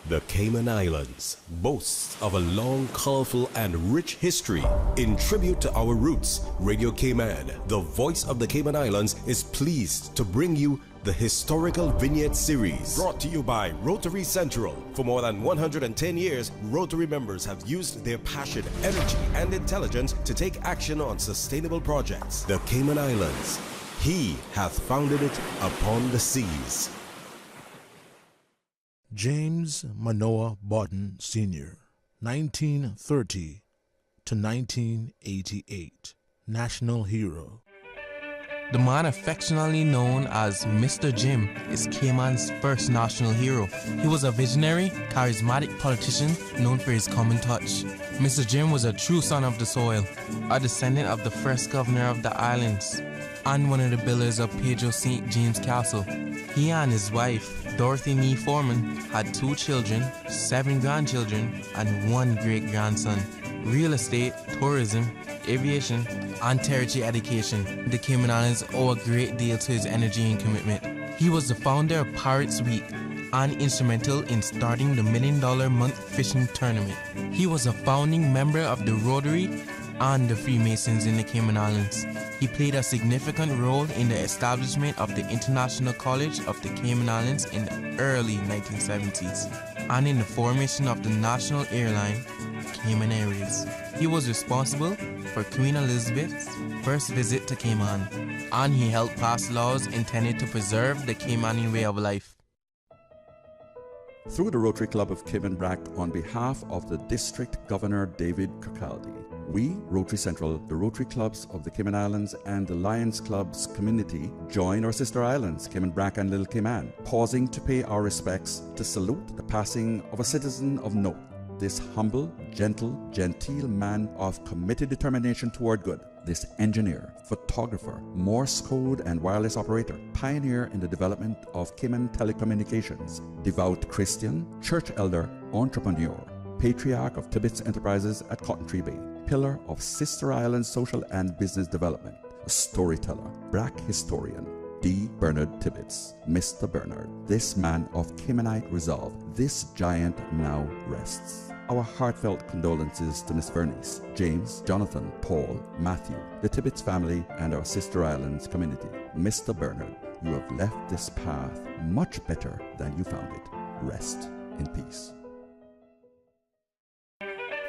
The Cayman Islands boasts of a long, colorful, and rich history. In tribute to our roots, Radio Cayman, the voice of the Cayman Islands, is pleased to bring you the Historical Vignette Series, brought to you by Rotary Central. For more than 110 years, Rotary members have used their passion, energy, and intelligence to take action on sustainable projects. The Cayman Islands, He hath founded it upon the seas. James Manoah Barton, Sr., 1930 to 1988, national hero. The man affectionately known as Mr. Jim is Cayman's first national hero. He was a visionary, charismatic politician known for his common touch. Mr. Jim was a true son of the soil, a descendant of the first governor of the islands, and one of the builders of Pedro St. James Castle. He and his wife, Dorothy Nee Foreman, had 2 children, 7 grandchildren, and 1 great-grandson. Real estate, tourism, aviation, and tertiary education. The Cayman Islands owe a great deal to his energy and commitment. He was the founder of Pirates Week and instrumental in starting the $1 Million Month Fishing Tournament. He was a founding member of the Rotary and the Freemasons in the Cayman Islands. He played a significant role in the establishment of the International College of the Cayman Islands in the early 1970s and in the formation of the national airline, Cayman Airways. He was responsible for Queen Elizabeth's first visit to Cayman, and he helped pass laws intended to preserve the Caymanian way of life. Through the Rotary Club of Cayman Brac, on behalf of the District Governor David Kirkcaldy, we, Rotary Central, the Rotary Clubs of the Cayman Islands and the Lions Clubs community, join our sister islands, Cayman Brac and Little Cayman, pausing to pay our respects to salute the passing of a citizen of note. This humble, gentle, genteel man of committed determination toward good, this engineer, photographer, Morse code and wireless operator, pioneer in the development of Cayman telecommunications, devout Christian, church elder, entrepreneur, patriarch of Tibbetts Enterprises at Cotton Tree Bay, pillar of Sister Island social and business development, a storyteller, Brac historian, D. Bernard Tibbetts, Mr. Bernard, this man of Caymanite resolve, this giant now rests. Our heartfelt condolences to Miss Vernice, James, Jonathan, Paul, Matthew, the Tibbetts family, and our Sister Islands community. Mr. Bernard, you have left this path much better than you found it. Rest in peace.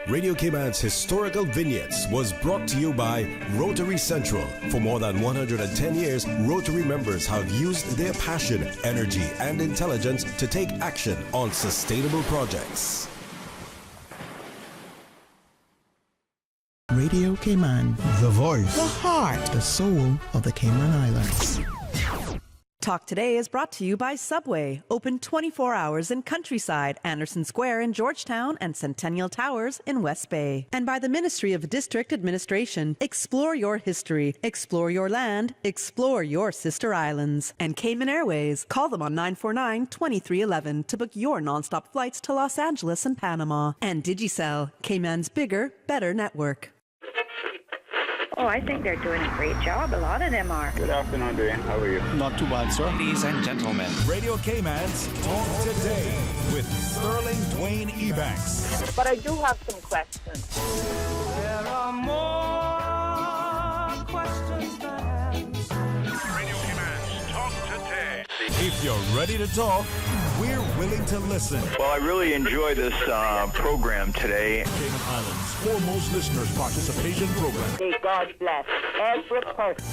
Radio Cayman's Historical Vignettes was brought to you by Rotary Central. For more than 110 years, Rotary members have used their passion, energy, and intelligence to take action on sustainable projects. Radio Cayman, the voice, the heart, the soul of the Cayman Islands. Talk Today is brought to you by Subway, open 24 hours in Countryside, Anderson Square in Georgetown, and Centennial Towers in West Bay. And by the Ministry of District Administration. Explore your history, explore your land, explore your sister islands. And Cayman Airways. Call them on 949-2311 to book your nonstop flights to Los Angeles and Panama. And Digicel, Cayman's bigger, better network. Oh, I think they're doing a great job. A lot of them are. Good afternoon, Dwayne. How are you? Not too bad, sir. Ladies and gentlemen, Radio Cayman's Talk Today with Sterling Dwayne Ebanks. But I do have some questions. There are more questions than answers. Radio Cayman's Talk Today. If you're ready to talk, we're willing to listen. Well, I really enjoy this program today. Cayman Islands' foremost listeners participation program. May God bless every person.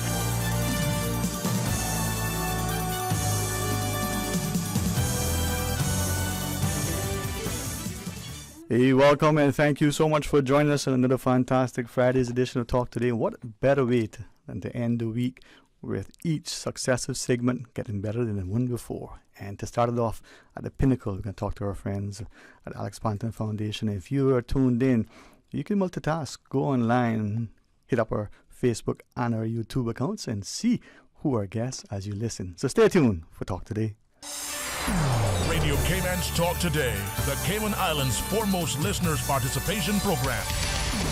Hey, welcome and thank you so much for joining us on another fantastic Friday's edition of Talk Today. What better way than to end the week with each successive segment getting better than the one before. And to start it off at the pinnacle, we're going to talk to our friends at Alex Ponton Foundation. If you are tuned in, you can multitask. Go online and hit up our Facebook and our YouTube accounts and see who are guests as you listen. So stay tuned for Talk Today. Radio Cayman's Talk Today, the Cayman Islands' foremost listeners participation program.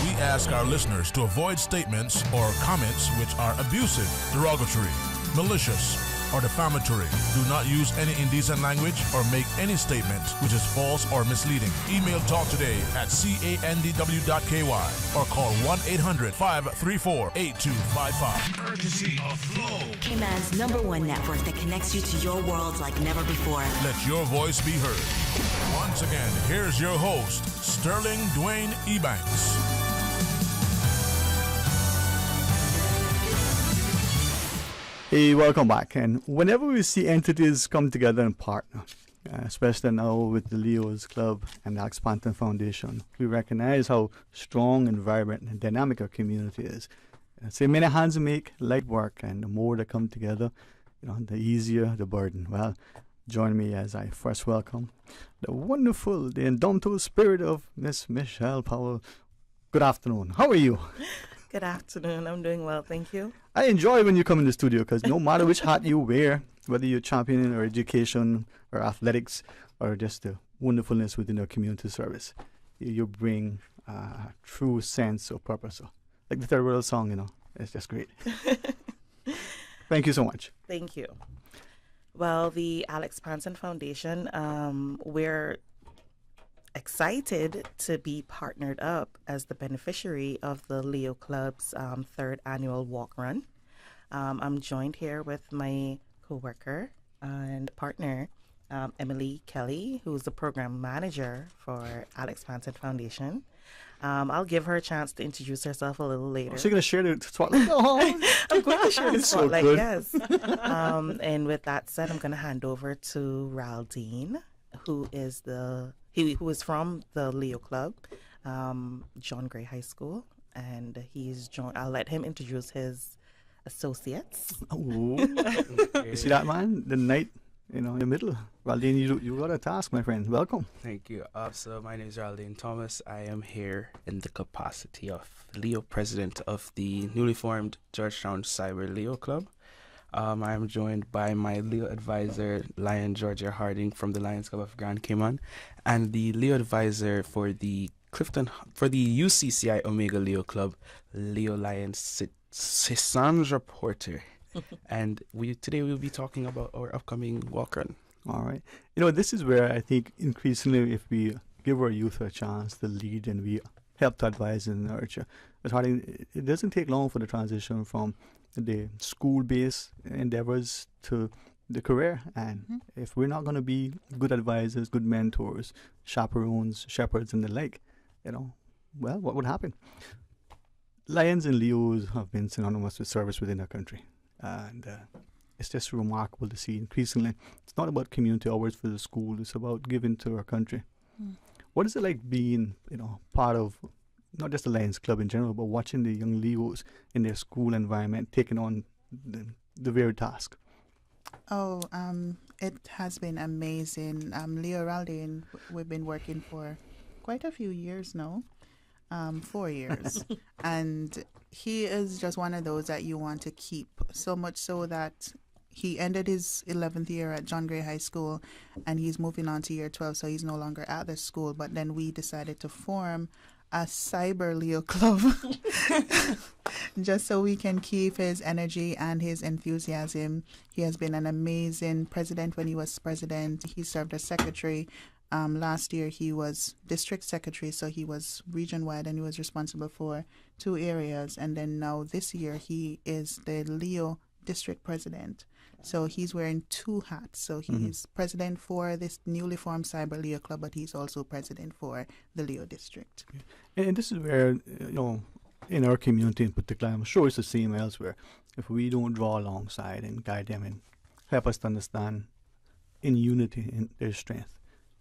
We ask our listeners to avoid statements or comments which are abusive, derogatory, malicious, or defamatory. Do not use any indecent language or make any statement which is false or misleading. Email Talk Today at candw.ky or call 1-800-534-8255. Courtesy of Flow. Cayman's #1 network that connects you to your world like never before. Let your voice be heard. Once again, here's your host, Sterling Dwayne Ebanks. Hey, welcome back. And whenever we see entities come together and partner, especially now with the Leo's Club and the Alex Panton Foundation, we recognize how strong and vibrant and dynamic our community is. Say many hands make light work, and the more they come together, the easier the burden. Well, join me as I first welcome the wonderful, the indomitable spirit of Miss Michelle Powell. Good afternoon. How are you? Good afternoon. I'm doing well, thank you. I enjoy when you come in the studio because no matter which hat you wear, whether you're championing or education or athletics or just the wonderfulness within your community service, you bring a true sense of purpose. Like the Third World song, it's just great. Thank you so much. Thank you. Well, the Alex Panton Foundation, we're excited to be partnered up as the beneficiary of the Leo Club's third annual walk run. I'm joined here with my co-worker and partner, Emily Kelly, who's the program manager for Alex Panton Foundation. I'll give her a chance to introduce herself a little later. So you're going to share the spotlight? I'm going to share the spotlight, so yes. And with that said, I'm going to hand over to Raldine, who is who is from the Leo Club, John Gray High School, and I'll let him introduce his associates. Oh, you see that, man? The night, in the middle. Raldine, you got a task, my friend. Welcome. Thank you. So my name is Raldine Thomas. I am here in the capacity of Leo president of the newly formed Georgetown Cyber Leo Club. I am joined by my Leo advisor, Lion Georgia Harding from the Lions Club of Grand Cayman, and the Leo advisor for the UCCI Omega Leo Club, Leo Lions Sandra Porter. And today we'll be talking about our upcoming walk run. All right. This is where I think increasingly if we give our youth a chance to lead and we help to advise and nurture, it doesn't take long for the transition from the school-based endeavors to the career. And if we're not going to be good advisors, good mentors, chaperones, shepherds, and the like, well, what would happen? Lions and Leos have been synonymous with service within our country. And it's just remarkable to see increasingly. It's not about community hours for the school. It's about giving to our country. What is it like being, part of not just the Lions Club in general, but watching the young Leos in their school environment taking on the very task? Oh, it has been amazing. Leo Raldine, we've been working for quite a few years now, 4 years. And he is just one of those that you want to keep, so much so that he ended his 11th year at John Gray High School and he's moving on to year 12, so he's no longer at the school. But then we decided to form a Cyber Leo Club just so we can keep his energy and his enthusiasm. He has been an amazing president when he was president. He served as secretary. Last year he was district secretary, so he was region-wide and he was responsible for 2 areas. And then now this year he is the Leo district president. So he's wearing 2 hats. So he's president for this newly formed Cyber Leo Club, but he's also president for the Leo district. And this is where, in our community in particular, I'm sure it's the same elsewhere. If we don't draw alongside and guide them and help us to understand in unity in their strength,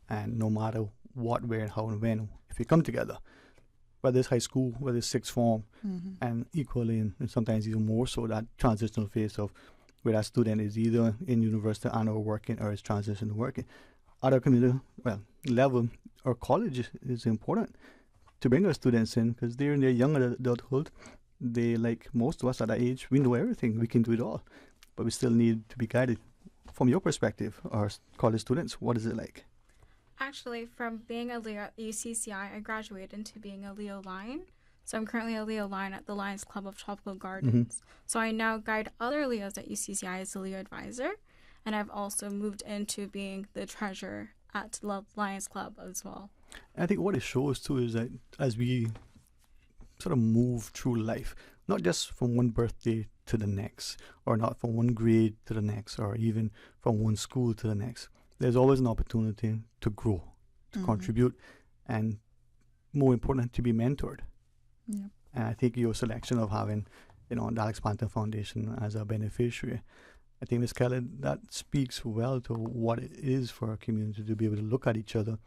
and no matter what, where, how, and when, if we come together, whether it's high school, whether it's sixth form, and equally, and sometimes even more so, that transitional phase of where that student is either in university and or working or is transitioning to working. At our community, level or college is important to bring our students in because they're in their young adulthood. They, like most of us at that age, we know everything. We can do it all. But we still need to be guided. From your perspective, our college students, what is it like? Actually, from being a Leo at UCCI, I graduated into being a Leo Lion. So I'm currently a Leo Lion at the Lions Club of Tropical Gardens. So I now guide other Leos at UCCI as a Leo advisor. And I've also moved into being the treasurer at the Lions Club as well. I think what it shows too is that as we sort of move through life, not just from one birthday to the next, or not from one grade to the next, or even from one school to the next, there's always an opportunity to grow, to contribute, and more important, to be mentored. Yeah. And I think your selection of having, the Alex Panther Foundation as a beneficiary, I think, Ms. Keller, that speaks well to what it is for our community to be able to look at each other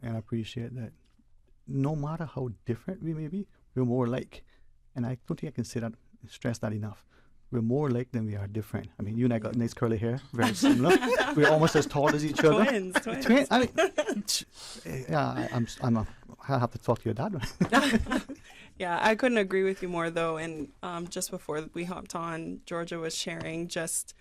and appreciate that no matter how different we may be, we're more alike. And I don't think I can stress that enough. We're more alike than we are different. I mean, you and I got nice curly hair, very similar. We're almost as tall as each other. Twins. I mean, yeah, I have to talk to your dad. Yeah, I couldn't agree with you more, though. And just before we hopped on, Georgia was sharing just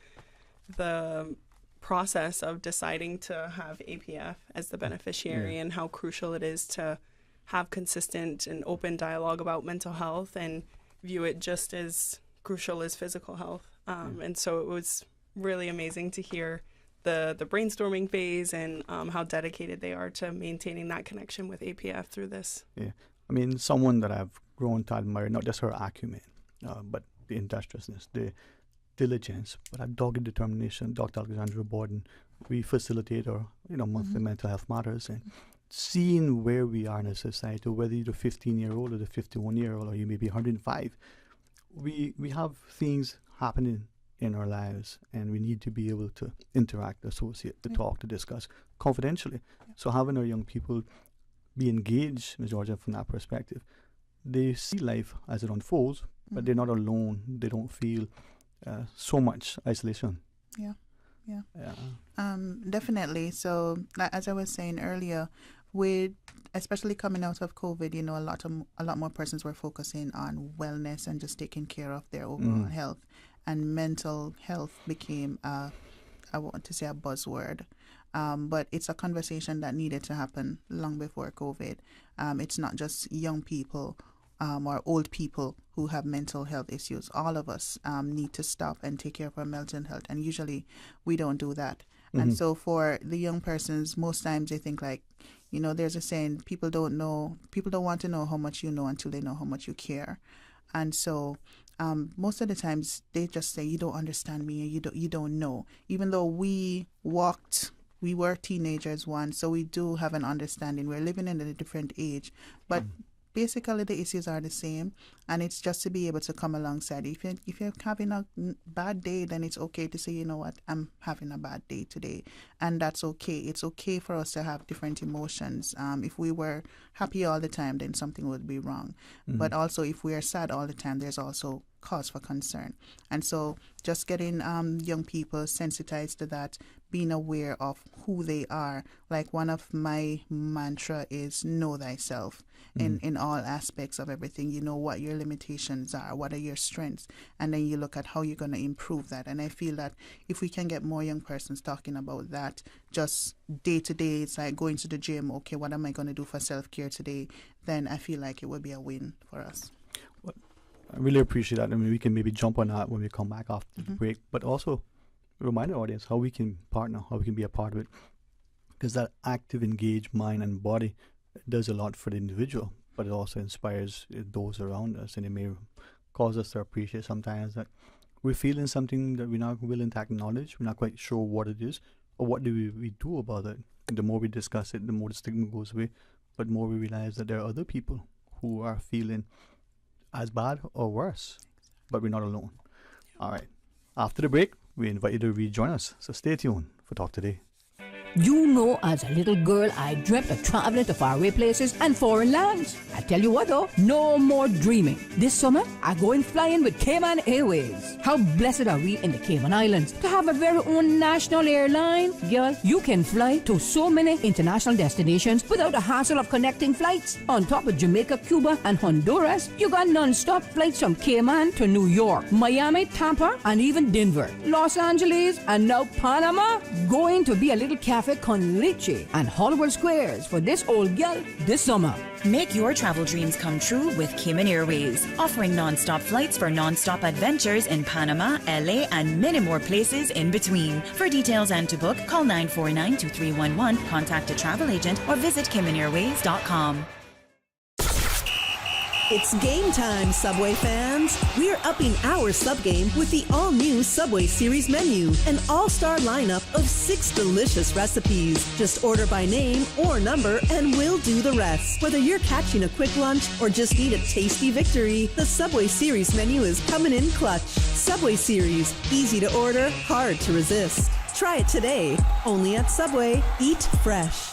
the process of deciding to have APF as the beneficiary and how crucial it is to have consistent and open dialogue about mental health and view it just as crucial as physical health. And so it was really amazing to hear the brainstorming phase and how dedicated they are to maintaining that connection with APF through this. Yeah, I mean, someone that I've grown to admire, not just her acumen, but the industriousness, the diligence, but a dogged determination. Dr. Alexandra Borden, we facilitate our monthly mental health matters, and seeing where we are in a society, whether you're the 15-year-old or the 51-year-old, or you may be 105, we have things happening in our lives, and we need to be able to interact, associate, to talk, to discuss confidentially. So having our young people be engaged, Ms. Georgia, from that perspective, they see life as it unfolds, but they're not alone. They don't feel so much isolation. Yeah. Definitely. So, as I was saying earlier, with especially coming out of COVID, a lot more persons were focusing on wellness and just taking care of their overall health, and mental health became I want to say a buzzword. But it's a conversation that needed to happen long before COVID. It's not just young people or old people who have mental health issues. All of us need to stop and take care of our mental health, and usually we don't do that. And so for the young persons, most times they think like, there's a saying, people don't want to know how much you know until they know how much you care. And so most of the times they just say, you don't understand me, or you don't know. Even though we were teenagers once, so we do have an understanding. We're living in a different age, but basically the issues are the same, and it's just to be able to come alongside. If you're having a bad day, then it's okay to say, you know what, I'm having a bad day today, and that's okay. It's okay for us to have different emotions. If we were happy all the time, then something would be wrong. But also, if we are sad all the time, there's also cause for concern. And so just getting young people sensitized to that, being aware of who they are. Like, one of my mantra is know thyself in all aspects of everything. You know what your limitations are, what are your strengths, and then you look at how you're going to improve that. And I feel that if we can get more young persons talking about that just day to day, it's like going to the gym, okay, what am I going to do for self-care today? Then I feel like it would be a win for us. I really appreciate that. I mean, we can maybe jump on that when we come back after the break, but also remind our audience how we can partner, how we can be a part of it, because that active, engaged mind and body does a lot for the individual, but it also inspires those around us, and it may cause us to appreciate sometimes that we're feeling something that we're not willing to acknowledge, we're not quite sure what it is, or what do we do about it. And the more we discuss it, the more the stigma goes away, but more we realize that there are other people who are feeling as bad or worse, but we're not alone. All right. After the break, we invite you to rejoin us. So stay tuned for Talk Today. You know, as a little girl, I dreamt of traveling to faraway places and foreign lands. I tell you what though, no more dreaming. This summer, I'm going flying with Cayman Airways. How blessed are we in the Cayman Islands to have a very own national airline? Girl, you can fly to so many international destinations without the hassle of connecting flights. On top of Jamaica, Cuba, and Honduras, you got non-stop flights from Cayman to New York, Miami, Tampa, and even Denver, Los Angeles, and now Panama. Going to be a little cabin traffic con leche and Hollywood Squares for this old girl this summer. Make your travel dreams come true with Cayman Airways, offering non-stop flights for non-stop adventures in Panama, LA, and many more places in between. For details and to book, call 949-2311, contact a travel agent, or visit CaymanAirways.com. It's game time, Subway fans. We're upping our sub game with the all-new Subway Series menu, an all-star lineup of 6 delicious recipes. Just order by name or number and we'll do the rest. Whether you're catching a quick lunch or just need a tasty victory, the Subway Series menu is coming in clutch. Subway Series, easy to order, hard to resist. Try it today, only at Subway. Eat fresh.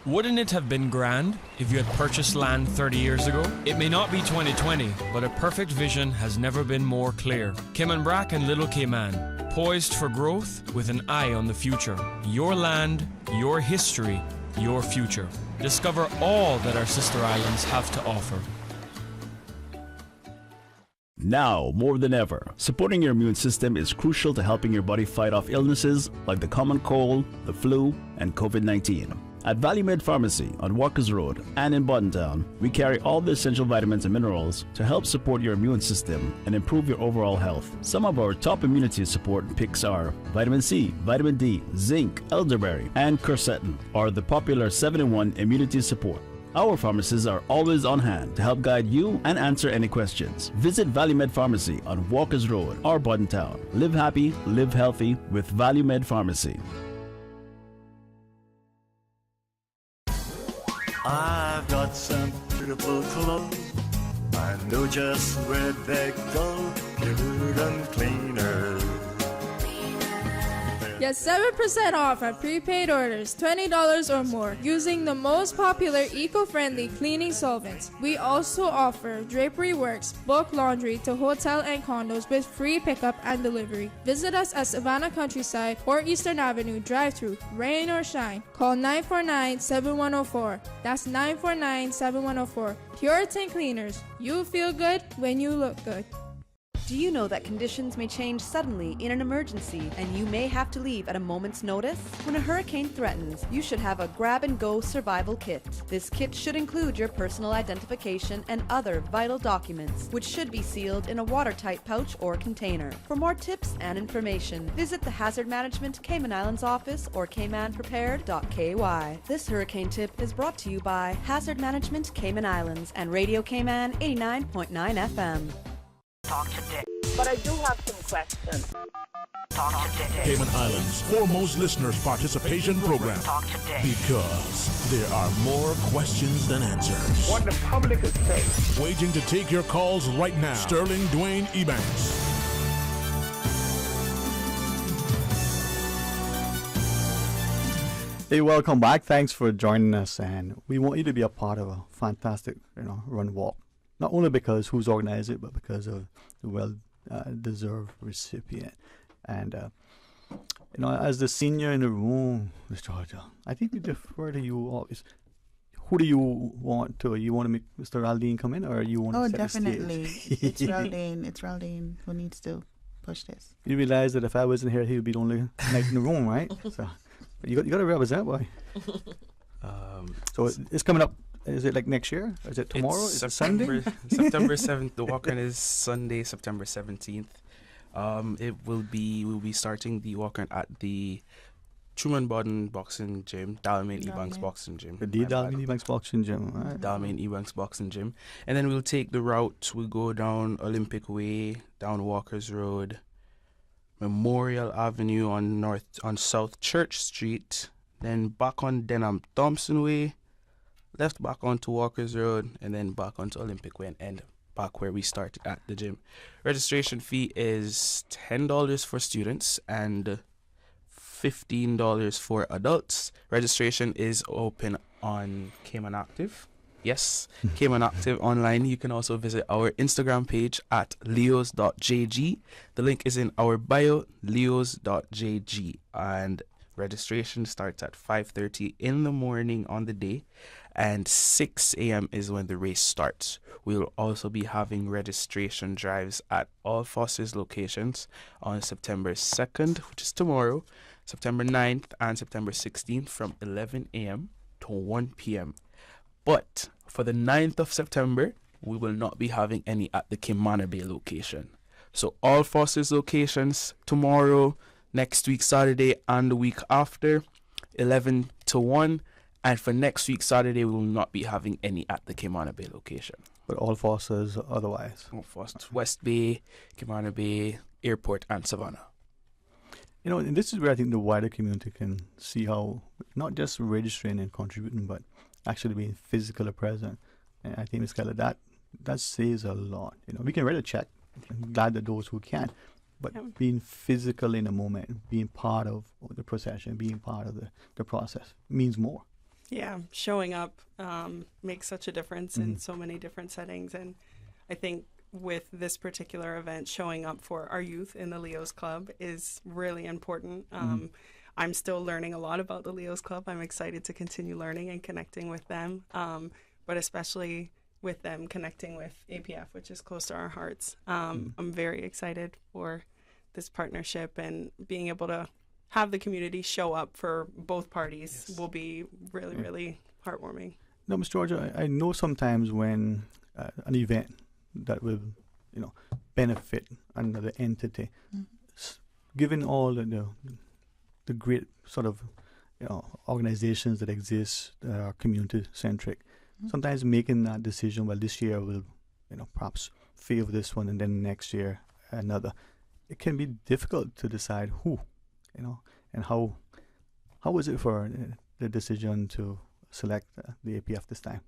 Wouldn't it have been grand if you had purchased land 30 years ago? It may not be 2020, but a perfect vision has never been more clear. Cayman Brac and Little Cayman, poised for growth with an eye on the future. Your land, your history, your future. Discover all that our sister islands have to offer. Now, more than ever, supporting your immune system is crucial to helping your body fight off illnesses like the common cold, the flu, and COVID-19. At ValueMed Pharmacy on Walkers Road and in Buttontown, we carry all the essential vitamins and minerals to help support your immune system and improve your overall health. Some of our top immunity support picks are vitamin C, vitamin D, zinc, elderberry, and quercetin, or the popular 7-in-1 immunity support. Our pharmacists are always on hand to help guide you and answer any questions. Visit ValueMed Pharmacy on Walkers Road or Buttontown. Live happy, live healthy with ValueMed Pharmacy. I've got some beautiful clothes. I know just where they go. Good and cleaner. Get 7% off on prepaid orders, $20 or more, using the most popular eco-friendly cleaning solvents. We also offer Drapery Works, bulk laundry to hotel and condos with free pickup and delivery. Visit us at Savannah Countryside or Eastern Avenue drive-thru, rain or shine. Call 949-7104. That's 949-7104. Puritan Cleaners. You feel good when you look good. Do you know that conditions may change suddenly in an emergency and you may have to leave at a moment's notice? When a hurricane threatens, you should have a grab-and-go survival kit. This kit should include your personal identification and other vital documents, which should be sealed in a watertight pouch or container. For more tips and information, visit the Hazard Management Cayman Islands office or caymanprepared.ky. This hurricane tip is brought to you by Hazard Management Cayman Islands and Radio Cayman 89.9 FM. Talk today. But I do have some questions. Talk today. Cayman Islands' foremost listeners' participation program. Talk today. Because there are more questions than answers. What the public is saying. Waiting to take your calls right now. Sterling Dwayne Ebanks. Hey, welcome back. Thanks for joining us, and we want you to be a part of a fantastic, run walk. Not only because who's organized it, but because of the well-deserved recipient. And, as the senior in the room, Ms. Georgia, I think we defer to you always. Who do you want to? You want to make Mr. Raldine come in, or you want to set definitely. the stage? It's Raldine. It's Raldine who needs to push this. You realize that if I wasn't here, he would be the only night in the room, right? So you got to represent, boy. So it's coming up. Is it like next year? Is it tomorrow? Is it Sunday? September 7th. The walk-in is Sunday, September 17th. We'll be starting the walk-in at the Truman Bodden Boxing Gym, Dalmain Ebanks Boxing Gym. The Dalmain Ebanks Boxing Gym. Right. Dalmain Ebanks Boxing Gym. And then we'll take the route. We'll go down Olympic Way, down Walkers Road, Memorial Avenue on South Church Street, then back on Denham Thompson Way, left back onto Walkers Road, and then back onto Olympic Way and end back where we started at the gym. Registration fee is $10 for students and $15 for adults. Registration is open on Cayman Active. Yes, Cayman Active online. You can also visit our Instagram page at leos.jg. The link is in our bio, leos.jg. And registration starts at 5:30 in the morning on the day, and 6 a.m. is when the race starts. We'll also be having registration drives at all Foster's locations on September 2nd, which is tomorrow, September 9th and September 16th from 11 a.m. to 1 p.m. But for the 9th of September, we will not be having any at the Kimana Bay location. So all Foster's locations tomorrow, next week Saturday, and the week after, 11 to 1. And for next week Saturday, we will not be having any at the Kimana Bay location. But all Fosters otherwise? All Fosters, West Bay, Kimana Bay, Airport, and Savannah. You know, and this is where I think the wider community can see how not just registering and contributing, but actually being physically present. And I think, Ms. Keller, that says a lot. You know, we can write a check. I'm glad that those who can, but being physical in the moment, being part of the procession, being part of the process means more. Yeah, showing up makes such a difference in so many different settings. And I think with this particular event, showing up for our youth in the Leos Club is really important. I'm still learning a lot about the Leos Club. I'm excited to continue learning and connecting with them, but especially with them connecting with APF, which is close to our hearts. I'm very excited for this partnership, and being able to have the community show up for both parties will be really, really heartwarming. No, Mr. Georgia, I know sometimes when an event that will, benefit another entity, given all the great sort of, organizations that exist that are community-centric, sometimes making that decision, well, this year will, perhaps favor this one, and then next year another. It can be difficult to decide who, and how was it for the decision to select the APF this time?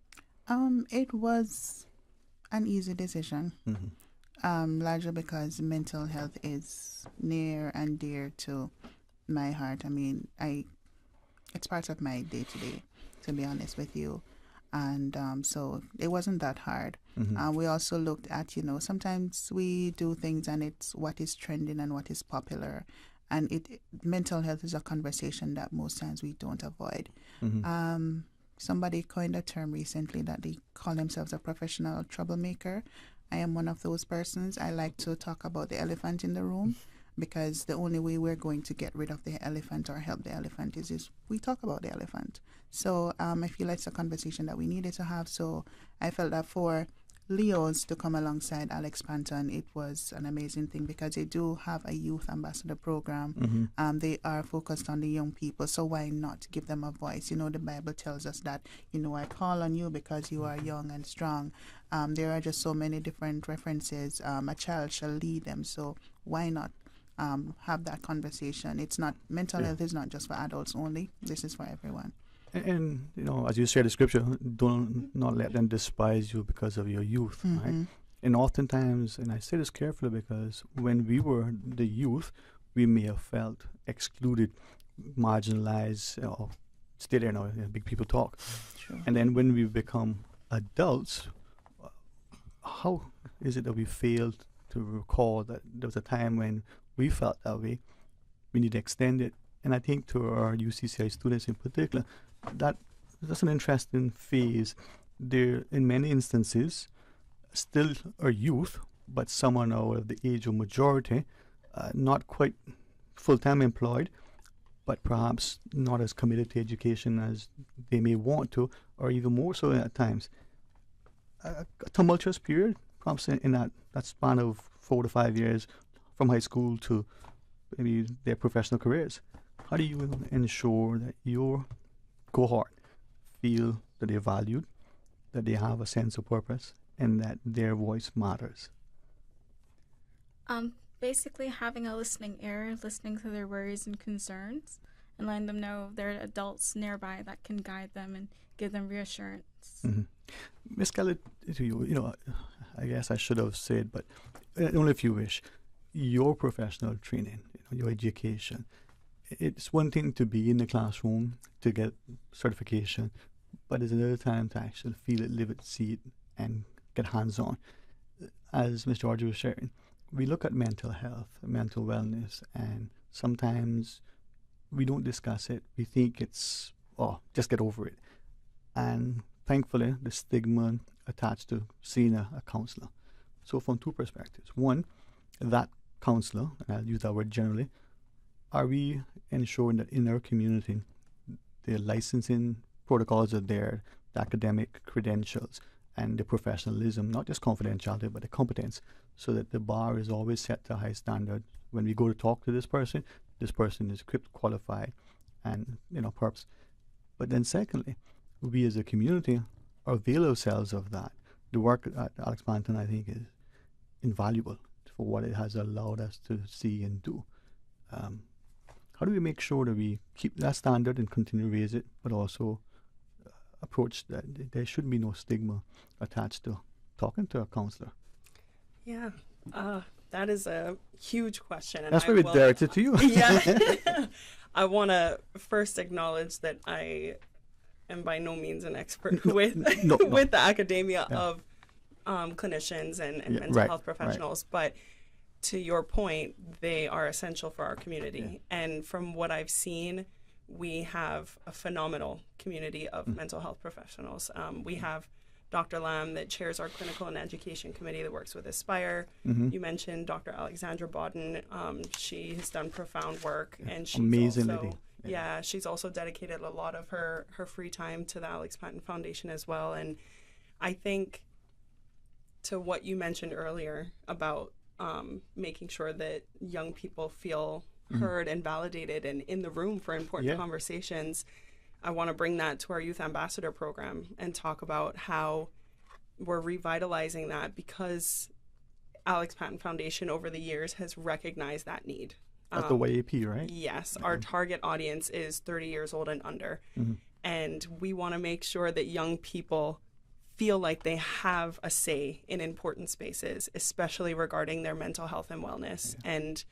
It was an easy decision, largely because mental health is near and dear to my heart. I mean, it's part of my day-to-day, to be honest with you. And so it wasn't that hard. We also looked at, sometimes we do things and it's what is trending and what is popular. And mental health is a conversation that most times we don't avoid. Somebody coined a term recently that they call themselves a professional troublemaker. I am one of those persons. I like to talk about the elephant in the room, because the only way we're going to get rid of the elephant or help the elephant is we talk about the elephant. So I feel it's a conversation that we needed to have. So I felt that for Leos to come alongside Alex Panton, it was an amazing thing, because they do have a youth ambassador program. They are focused on the young people, so why not give them a voice? The Bible tells us that, I call on you because you are young and strong. There are just so many different references. A child shall lead them, so why not have that conversation? It's not, mental health is not just for adults only. This is for everyone. And as you share the scripture, not let them despise you because of your youth, right? And oftentimes, and I say this carefully, because when we were the youth, we may have felt excluded, marginalized, or stay there now, big people talk. Sure. And then when we become adults, how is it that we failed to recall that there was a time when we felt that way? We need to extend it. And I think to our UCCI students in particular, that's an interesting phase. They're, in many instances, still are youth, but some are now of the age of majority, not quite full-time employed, but perhaps not as committed to education as they may want to, or even more so at times. A tumultuous period, perhaps in that span of 4 to 5 years, from high school to maybe their professional careers. How do you ensure that your cohort feel that they're valued, that they have a sense of purpose, and that their voice matters? Basically having a listening ear, listening to their worries and concerns, and letting them know there are adults nearby that can guide them and give them reassurance. Ms. Kelly, to you, I guess I should have said, but only if you wish, your professional training, your education, it's one thing to be in the classroom to get certification, but it's another time to actually feel it, live it, see it, and get hands-on. As Mr. George was sharing, we look at mental health, mental wellness, and sometimes we don't discuss it. We think it's, just get over it. And thankfully, the stigma attached to seeing a counselor. So from two perspectives. One, that counselor, and I'll use that word generally, are we ensuring that in our community, the licensing protocols are there, the academic credentials, and the professionalism, not just confidentiality, but the competence, so that the bar is always set to a high standard. When we go to talk to this person is equipped, qualified, and perhaps. But then secondly, we as a community avail ourselves of that. The work at Alex Panton, I think, is invaluable for what it has allowed us to see and do. How do we make sure that we keep that standard and continue to raise it, but also approach that there should be no stigma attached to talking to a counselor? Yeah, that is a huge question. And that's why we directed to you. Yeah. I want to first acknowledge that I am by no means an expert with the academia of clinicians and mental health professionals, but to your point, they are essential for our community. And from what I've seen, we have a phenomenal community of mental health professionals. We have Dr. Lamb that chairs our clinical and education committee that works with Aspire. You mentioned Dr. Alexandra Bodden. She has done profound work, and she's amazing also, lady. She's also dedicated a lot of her free time to the Alex Panton Foundation as well. And I think to what you mentioned earlier about making sure that young people feel heard and validated and in the room for important conversations, I want to bring that to our Youth Ambassador program and talk about how we're revitalizing that, because Alex Panton Foundation over the years has recognized that need. That's the YAP, right? Yes. Our target audience is 30 years old and under. And we want to make sure that young people feel like they have a say in important spaces, especially regarding their mental health and wellness. And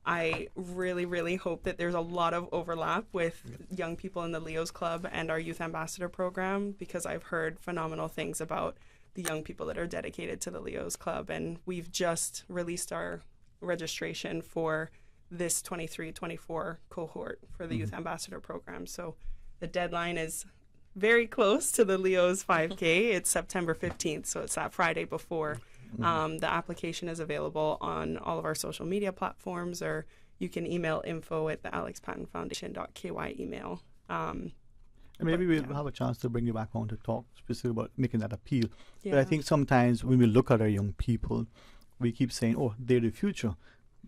I really, really hope that there's a lot of overlap with young people in the Leo's Club and our Youth Ambassador program, because I've heard phenomenal things about the young people that are dedicated to the Leo's Club. And we've just released our registration for this 23-24 cohort for the Youth Ambassador program. So the deadline is very close to the Leo's 5K. It's September 15th, so it's that Friday before. The application is available on all of our social media platforms, or you can email info@alexpantonfoundation.ky email. And maybe we'll have a chance to bring you back on to talk specifically about making that appeal. But I think sometimes when we look at our young people, we keep saying, oh, they're the future.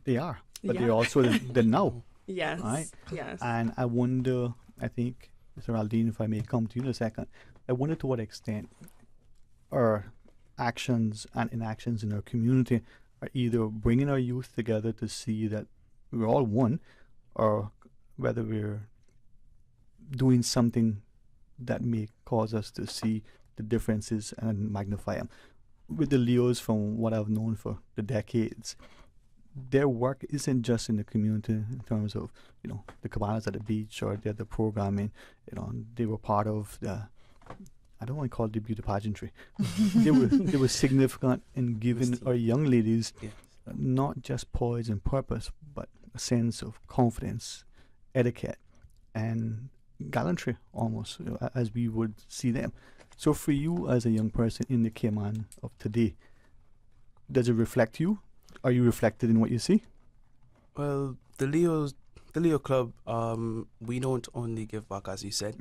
They are, but they're also the now. Yes, right? Yes. And I wonder, I think, Mr. Aldine, if I may come to you in a second, I wonder to what extent our actions and inactions in our community are either bringing our youth together to see that we're all one, or whether we're doing something that may cause us to see the differences and magnify them. With the Leos, from what I've known for the decades, their work isn't just in the community in terms of, the cabanas at the beach or the programming. They were part of the, I don't want to call it the beauty pageantry. they were significant in giving our young ladies not just poise and purpose, but a sense of confidence, etiquette, and gallantry almost, as we would see them. So for you as a young person in the Cayman of today, does it reflect you? Are you reflected in what you see? Well, the Leo Club, we don't only give back, as you said.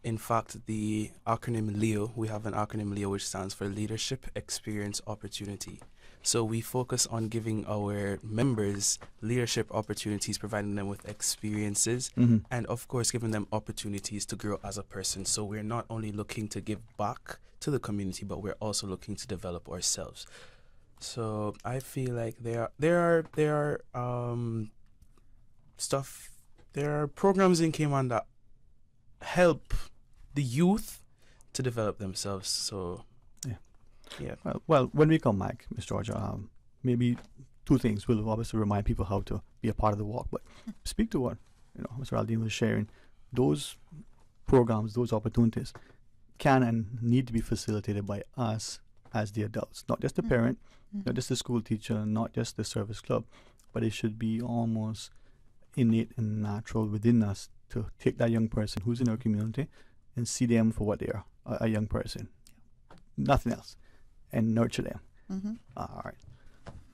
In fact, the acronym LEO, we have an acronym LEO which stands for Leadership, Experience, Opportunity. So we focus on giving our members leadership opportunities, providing them with experiences, and of course giving them opportunities to grow as a person. So we're not only looking to give back to the community, but we're also looking to develop ourselves. So I feel like there are programs in Cayman that help the youth to develop themselves. So yeah. Well, when we come back, Ms. Georgia, maybe two things. We'll obviously remind people how to be a part of the walk, but speak to what Mr. Aldine was sharing. Those programs, those opportunities can and need to be facilitated by us as the adults, not just the parent, not just the school teacher, not just the service club, but it should be almost innate and natural within us to take that young person who's in our community and see them for what they are, a young person, nothing else, and nurture them. All right.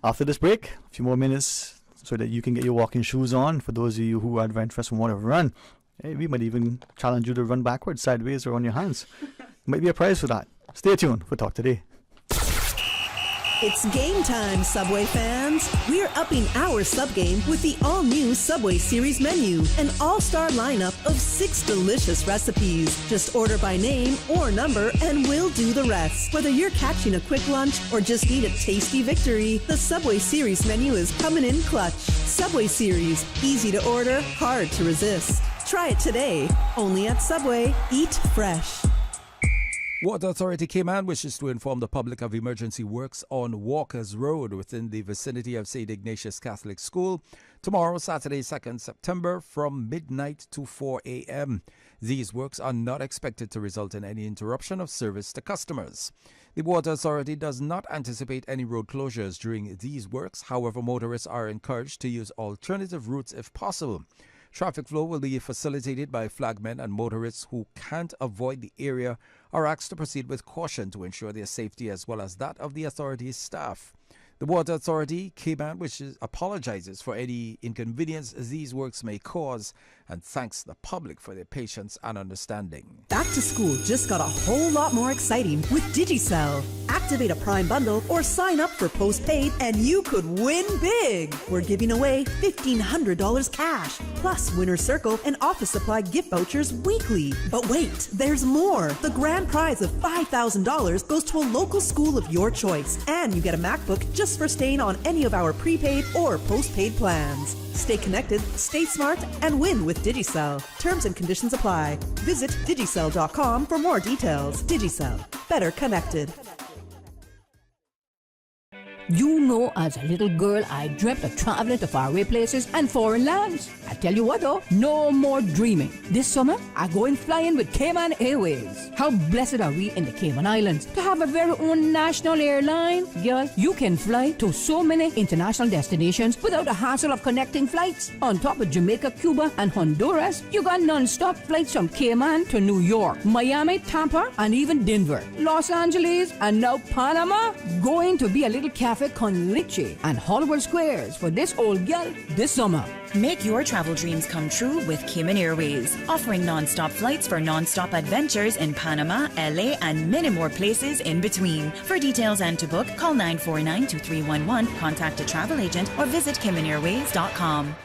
After this break, a few more minutes, so that you can get your walking shoes on. For those of you who are adventurous and want to run, hey, we might even challenge you to run backwards, sideways, or on your hands. Might be a prize for that. Stay tuned for Talk Today. It's game time, Subway fans. We're upping our sub game with the all-new Subway Series menu, an all-star lineup of 6 delicious recipes. Just order by name or number and we'll do the rest. Whether you're catching a quick lunch or just need a tasty victory, the Subway Series menu is coming in clutch. Subway Series, easy to order, hard to resist. Try it today, only at Subway. Eat fresh. Water Authority Cayman wishes to inform the public of emergency works on Walker's Road within the vicinity of St. Ignatius Catholic School tomorrow, Saturday, 2nd September, from midnight to 4 a.m. These works are not expected to result in any interruption of service to customers. The Water Authority does not anticipate any road closures during these works. However, motorists are encouraged to use alternative routes if possible. Traffic flow will be facilitated by flagmen, and motorists who can't avoid the area are asked to proceed with caution to ensure their safety as well as that of the authority's staff. The Water Authority Cayman apologizes for any inconvenience these works may cause and thanks the public for their patience and understanding. Back to school just got a whole lot more exciting with Digicel. Activate a Prime bundle or sign up for postpaid and you could win big. We're giving away $1,500 cash, plus Winner's Circle and office supply gift vouchers weekly. But wait, there's more. The grand prize of $5,000 goes to a local school of your choice, and you get a MacBook just for staying on any of our prepaid or postpaid plans. Stay connected, stay smart, and win with Digicel. Terms and conditions apply. Visit digicel.com for more details. Digicel. Better connected. You know, as a little girl, I dreamt of traveling to faraway places and foreign lands. I tell you what though, no more dreaming. This summer, I going flying with Cayman Airways. How blessed are we in the Cayman Islands to have a very own national airline? Girl, you can fly to so many international destinations without the hassle of connecting flights. On top of Jamaica, Cuba, and Honduras, you got non-stop flights from Cayman to New York, Miami, Tampa, and even Denver, Los Angeles, and now Panama. Going to be a little cafe con leche and Hollywood Squares for this old gal this summer. Make your travel dreams come true with Cayman Airways, offering non-stop flights for non-stop adventures in Panama, LA, and many more places in between. For details and to book, call 949-2311, contact a travel agent, or visit CaymanAirways.com.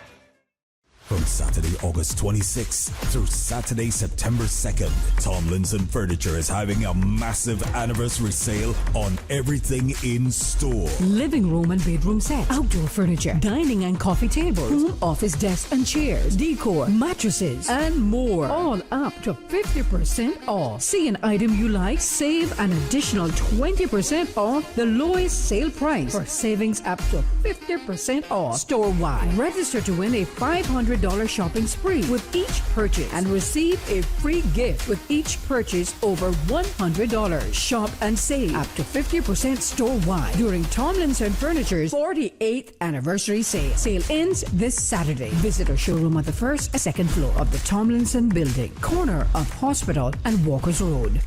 From Saturday, August 26th through Saturday, September 2nd, Tomlinson Furniture is having a massive anniversary sale on everything in store. Living room and bedroom set, outdoor furniture, dining and coffee tables, home office desks and chairs, decor, mattresses, and more. All up to 50% off. See an item you like, save an additional 20% off the lowest sale price for savings up to 50% off store-wide. Register to win a $500 shopping spree with each purchase and receive a free gift with each purchase over $100. Shop and save up to 50% store-wide during Tomlinson Furniture's 48th anniversary sale. Sale ends this Saturday. Visit our showroom on the first and second floor of the Tomlinson building, corner of Hospital and Walker's Road.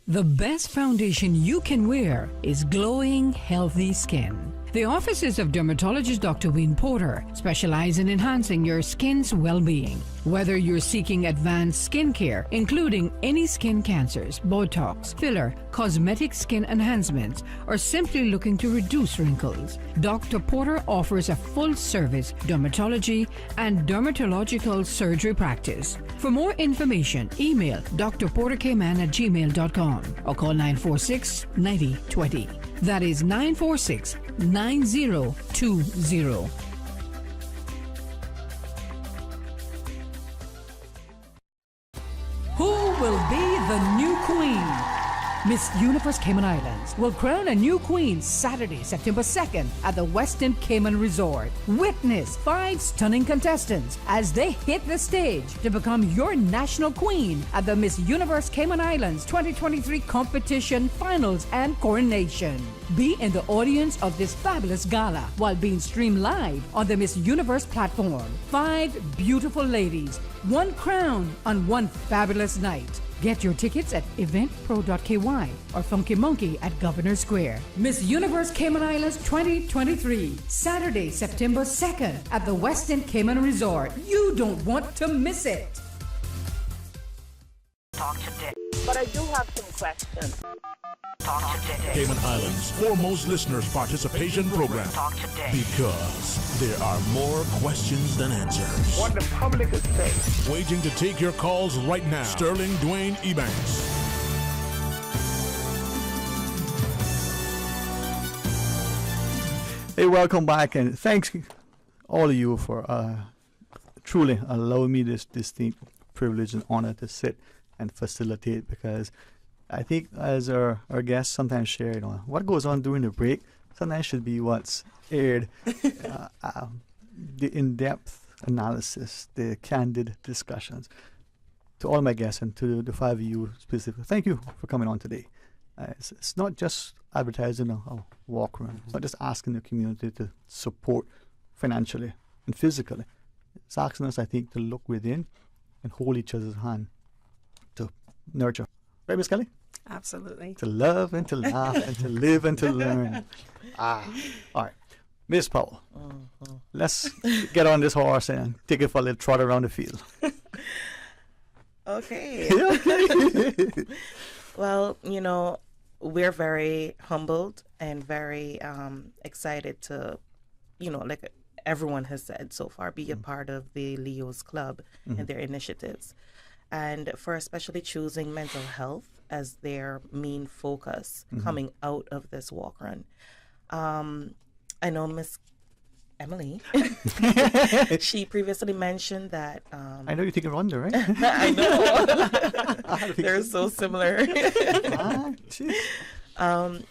The best foundation you can wear is glowing, healthy skin. The offices of dermatologist Dr. Dwayne Porter specialize in enhancing your skin's well-being. Whether you're seeking advanced skincare, including any skin cancers, Botox, filler, cosmetic skin enhancements, or simply looking to reduce wrinkles, Dr. Porter offers a full-service dermatology and dermatological surgery practice. For more information, email drportercayman@gmail.com or call 946-9020. That is 946-9020. Who will be the new queen? Miss Universe Cayman Islands will crown a new queen Saturday, September 2nd at the Westin Cayman Resort. Witness 5 stunning contestants as they hit the stage to become your national queen at the Miss Universe Cayman Islands 2023 competition finals and coronation. Be in the audience of this fabulous gala while being streamed live on the Miss Universe platform. 5 beautiful ladies, 1 crown on 1 fabulous night. Get your tickets at eventpro.ky or Funky Monkey at Governor Square. Miss Universe Cayman Islands 2023, Saturday, September 2nd at the Westin Cayman Resort. You don't want to miss it. Talk today. But I do have some questions. Talk today. Cayman Islands' foremost listeners' participation program. Talk today. Because there are more questions than answers. What the public is saying. Waiting to take your calls right now. Sterling Dwayne Ebanks. Hey, welcome back, and thanks all of you for truly allowing me this distinct privilege and honor to sit and facilitate, because I think, as our guests sometimes share, what goes on during the break sometimes should be what's aired. The in-depth analysis, the candid discussions. To all my guests and to the five of you specifically, thank you for coming on today. It's not just advertising a walk around. It's not just asking the community to support financially and physically. It's asking us, I think, to look within and hold each other's hand to nurture. Right, Miss Kelly? Absolutely. To love and to laugh and to live and to learn. All right. Miss Powell, let's get on this horse and take it for a little trot around the field. Okay. Okay. Well, we're very humbled and very excited to, like everyone has said so far, be a part of the Leo's Club and their initiatives. And for especially choosing mental health as their main focus coming out of this walk run. I know Miss Emily, she previously mentioned that... I know you think of Rhonda, right? I know. They're so similar.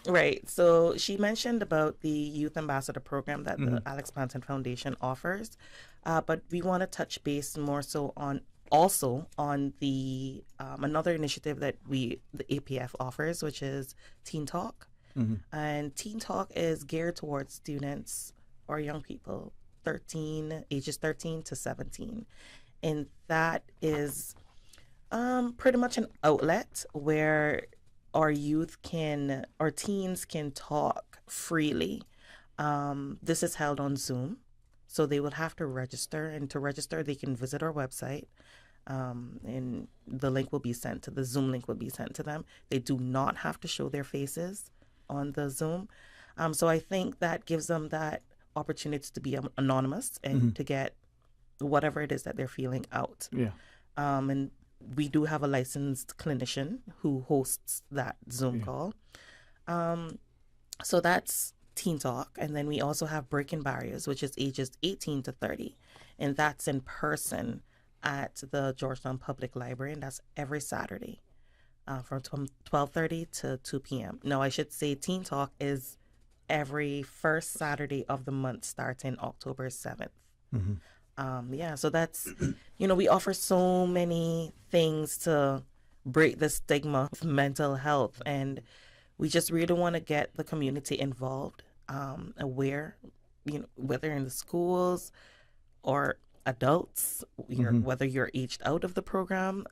Right. So she mentioned about the Youth Ambassador Program that the Alex Panton Foundation offers. But we want to touch base more so on the another initiative that the APF offers, which is Teen Talk. And Teen Talk is geared towards students or young people, ages 13 to 17. And that is pretty much an outlet where our teens can talk freely. This is held on Zoom, so they will have to register. And to register, they can visit our website. And the Zoom link will be sent to them. They do not have to show their faces on the Zoom. So I think that gives them that opportunity to be anonymous and to get whatever it is that they're feeling out. Yeah. And we do have a licensed clinician who hosts that Zoom call. So that's Teen Talk. And then we also have Breaking Barriers, which is ages 18 to 30. And that's in person at the Georgetown Public Library. And that's every Saturday from 12:30 to 2 p.m. Now, I should say Teen Talk is every first Saturday of the month starting October 7th. So that's, we offer so many things to break the stigma of mental health, and we just really want to get the community involved, aware, whether in the schools or adults, whether you're aged out of the program,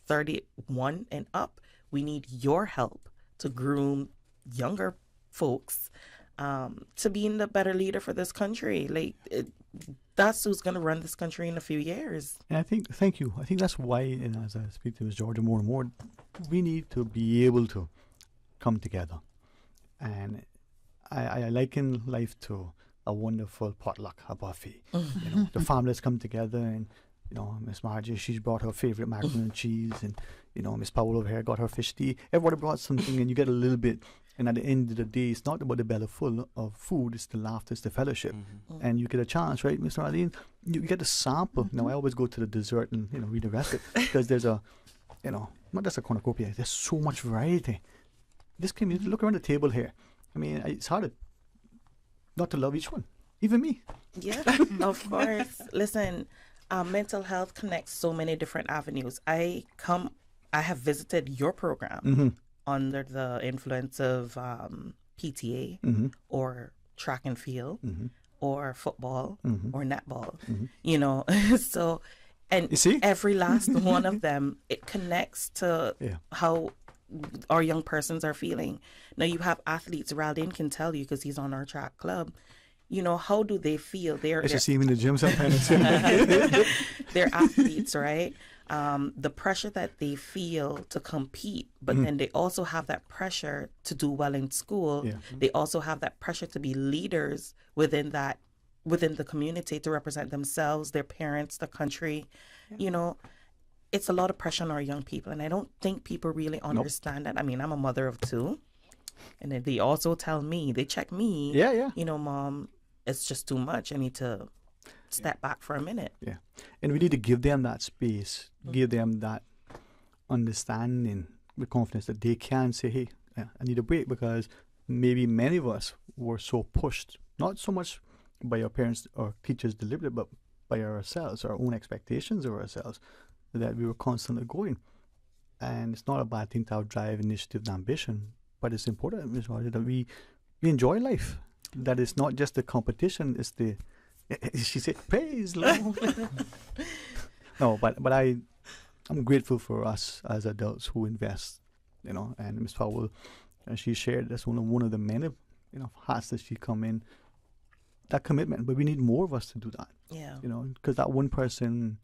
31 and up, we need your help to groom younger folks to being the better leader for this country. That's who's going to run this country in a few years. And thank you. I think that's why, as I speak to Ms. Georgia more and more, we need to be able to come together. And I liken life to a wonderful potluck, a buffet. The families come together, and Miss Margie, she's brought her favorite macaroni and cheese, and Miss Powell over here got her fish tea. Everybody brought something, and you get a little bit. And at the end of the day, it's not about the belly full of food, it's the laughter, it's the fellowship. And you get a chance, right, Mr. Arlene? You get a sample. Now, I always go to the dessert and, read the recipe, because there's not just a cornucopia, there's so much variety. This community, look around the table here. I mean, it's hard not to love each one, even me. Yeah, of course. Listen, mental health connects so many different avenues. I have visited your program under the influence of PTA or track and field or football or netball, So And you see? every last one of them, it connects to how our young persons are feeling. Now you have athletes. Raldin can tell you because he's on our track club. You know, how do they feel? I should see him in the gym sometimes. They're athletes, right? The pressure that they feel to compete, but then they also have that pressure to do well in school. Yeah. They also have that pressure to be leaders within the community, to represent themselves, their parents, the country. You know, it's a lot of pressure on our young people, and I don't think people really understand that. I mean, I'm a mother of two, and then they also tell me, they check me. Yeah. You know, Mom, it's just too much. I need to step back for a minute. Yeah. And we need to give them that space, give them that understanding with confidence that they can say, hey, I need a break, because maybe many of us were so pushed, not so much by our parents or teachers deliberately, but by ourselves, our own expectations of ourselves, that we were constantly going. And it's not a bad thing to have drive, initiative, and ambition, but it's important that we enjoy life. That it's not just the competition, it's the, she said, praise Lord. No, but I'm grateful for us as adults who invest, you know, and Ms. Powell, she shared that's one of the many, you know, hearts that she come in, that commitment, but we need more of us to do that. Yeah. You know, because that one person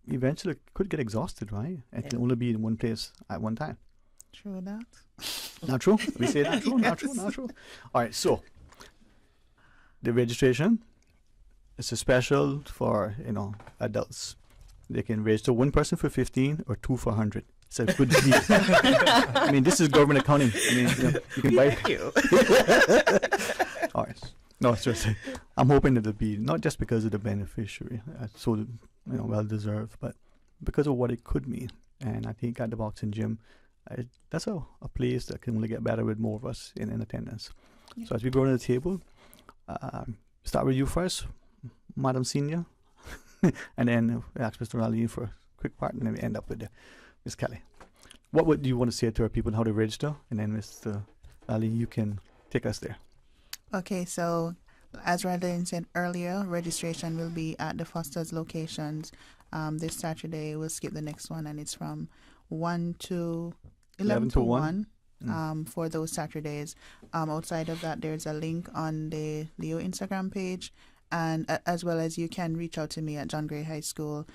eventually could get exhausted, right? And can only be in one place at one time. True that. Not true? We say not true, not true, not true. All right, so the registration is a special for, you know, adults. They can register one person for 15 or two for 100. It's a good deal. I mean, this is government accounting. I mean, you can buy. Thank you. All right. No, seriously. I'm hoping that it'll be not just because of the beneficiary, so, you know, well deserved, but because of what it could mean. And I think at the boxing gym, that's a place that can only get better with more of us in attendance. Yeah. So as we go to the table, start with you first, Madam Senior, and then we ask Mr. Ali for a quick part, and then we end up with Ms. Kelly. What would you want to say to our people and how to register? And then Mr. Ali, you can take us there. Okay, so as Radlin said earlier, registration will be at the Foster's locations this Saturday. We'll skip the next one, and it's from 11 to 1 for those Saturdays. Outside of that, there's a link on the Leo Instagram page, and as well as you can reach out to me at John Gray High School.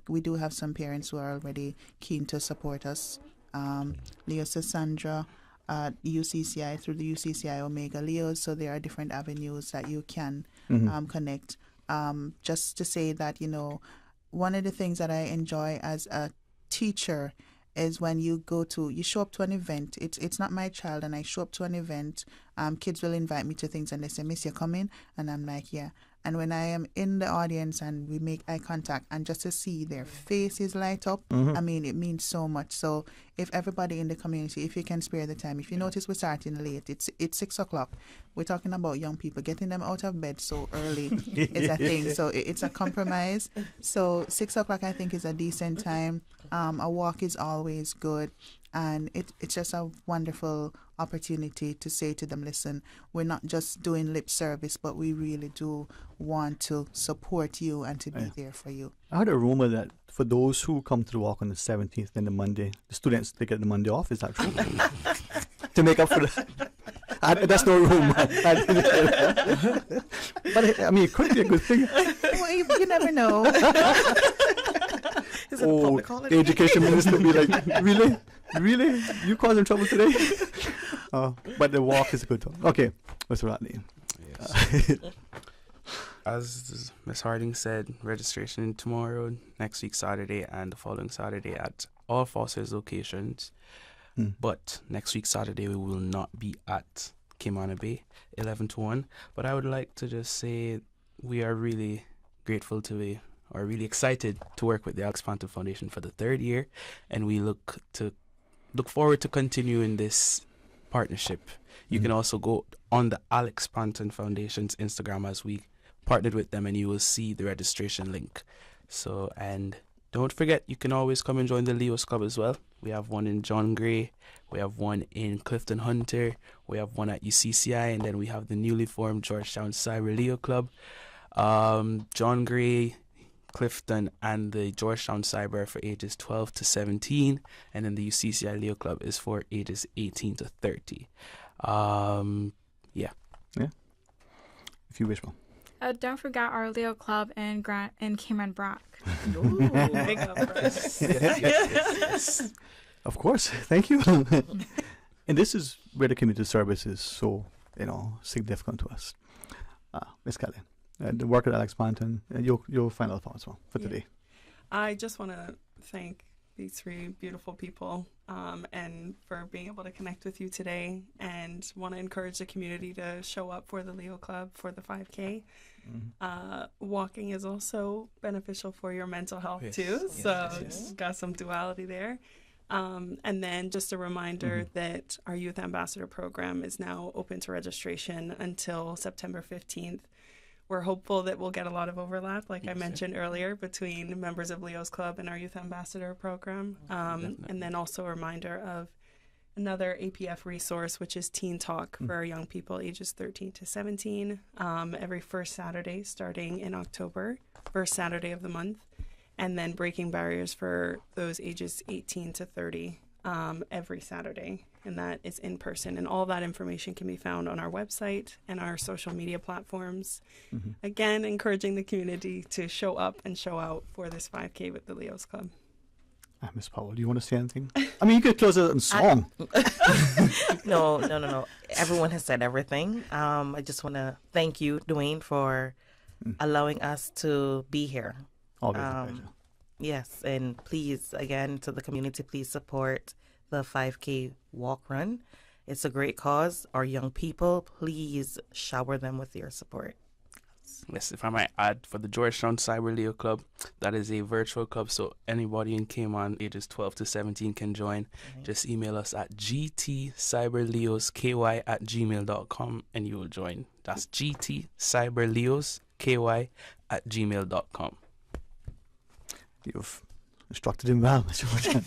We do have some parents who are already keen to support us. Leo Sandra at UCCI through the UCCI Omega Leos, so there are different avenues that you can connect. Just to say that, you know, one of the things that I enjoy as a teacher is when you show up to an event. It's not my child, and I show up to an event. Kids will invite me to things, and they say, "Miss, you're coming?" And I'm like, "Yeah." And when I am in the audience and we make eye contact, and just to see their faces light up, I mean, it means so much. So if everybody in the community, if you can spare the time, if you notice we're starting late, it's 6 o'clock. We're talking about young people, getting them out of bed so early is a thing. So it's a compromise. So 6 o'clock, I think, is a decent time. A walk is always good. And it's just a wonderful opportunity to say to them, listen, we're not just doing lip service, but we really do want to support you and to be there for you. I heard a rumor that for those who come to the walk on the 17th and the Monday, the students, they get the Monday off. Is that true? To make up for the... that's no rumor. But I mean, it could be a good thing. Well, you never know. Is it a public holiday? The education minister be like, really? You causing trouble today? But the walk is a good talk. Okay, Mr. Rodney. Yes. As Ms. Harding said, registration tomorrow, next week Saturday, and the following Saturday at all Foster's locations. But next week Saturday we will not be at Cayman Bay, 11 to 1. But I would like to just say we are really grateful to be, or really excited to work with the Alex Panton Foundation for the 3rd year, and we look forward to continuing this partnership. You can also go on the Alex Panton Foundation's Instagram as we partnered with them, and you will see the registration link. So, and don't forget, you can always come and join the Leos Club as well. We have one in John Gray, we have one in Clifton Hunter, we have one at UCCI, and then we have the newly formed Georgetown Cyber Leo Club. John Gray Clifton, and the Georgetown Cyber for ages 12 to 17, and then the UCCI Leo Club is for ages 18 to 30. Yeah. If you wish, well. Don't forget our Leo Club in Cayman Brack. Ooh, big up for us. Yes. Of course. Thank you. And this is where the community service is so, significant to us. Ms. Kelly, the work at Alex Banton, your final thoughts for today. I just want to thank these three beautiful people and for being able to connect with you today, and want to encourage the community to show up for the Leo Club for the 5K. Walking is also beneficial for your mental health too, so got some duality there. And then just a reminder that our Youth Ambassador program is now open to registration until September 15th. We're hopeful that we'll get a lot of overlap, like I mentioned earlier, between members of Leo's Club and our Youth Ambassador program. And then also a reminder of another APF resource, which is Teen Talk for our young people ages 13 to 17, every first Saturday starting in October, first Saturday of the month. And then Breaking Barriers for those ages 18 to 30 every Saturday. And that is in person. And all that information can be found on our website and our social media platforms. Again, encouraging the community to show up and show out for this 5K with the Leo's Club. Ms. Powell, do you want to say anything? I mean, you could close it in song. No. Everyone has said everything. I just want to thank you, Dwayne, for allowing us to be here. Always a pleasure. Yes, and please, again, to the community, please support the 5K walk run. It's a great cause. Our young people, please shower them with your support. Yes, if I might add, for the Georgetown Cyber Leo Club, that is a virtual club, so anybody in Cayman ages 12 to 17 can join. Just email us at gtcyberleosky@gmail.com and you will join. That's gtcyberleosky @gmail.com. You've instructed him well, Mr. George.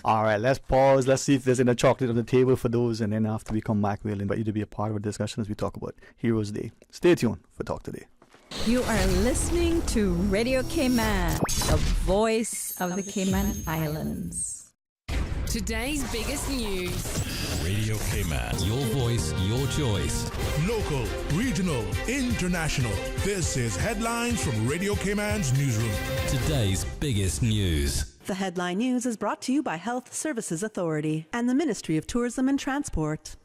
All right, let's pause. Let's see if there's any chocolate on the table for those, and then after we come back, we'll invite you to be a part of our discussion as we talk about Heroes Day. Stay tuned for Talk Today. You are listening to Radio Cayman, the voice of the Cayman Islands. Today's biggest news. Radio Cayman, your voice, your choice. Local, regional, international. This is Headlines from Radio Cayman's newsroom. Today's biggest news. The headline news is brought to you by Health Services Authority and the Ministry of Tourism and Transport.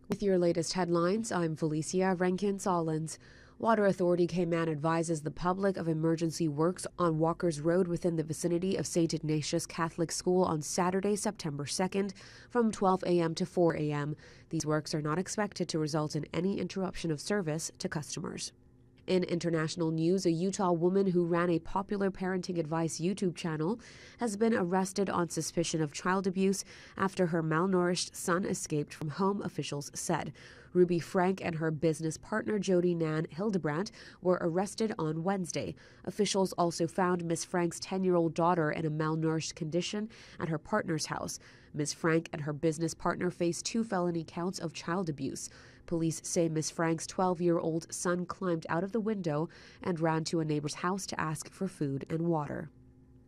With your latest headlines, I'm Felicia Rankin-Solins. Water Authority Cayman advises the public of emergency works on Walkers Road within the vicinity of St. Ignatius Catholic School on Saturday, September 2nd from 12 a.m. to 4 a.m. These works are not expected to result in any interruption of service to customers. In international news, a Utah woman who ran a popular parenting advice YouTube channel has been arrested on suspicion of child abuse after her malnourished son escaped from home, officials said. Ruby Frank and her business partner Jody Nan Hildebrandt were arrested on Wednesday. Officials also found Miss Frank's 10-year-old daughter in a malnourished condition at her partner's house. Miss Frank and her business partner face 2 felony counts of child abuse. Police say Miss Frank's 12-year-old son climbed out of the window and ran to a neighbor's house to ask for food and water.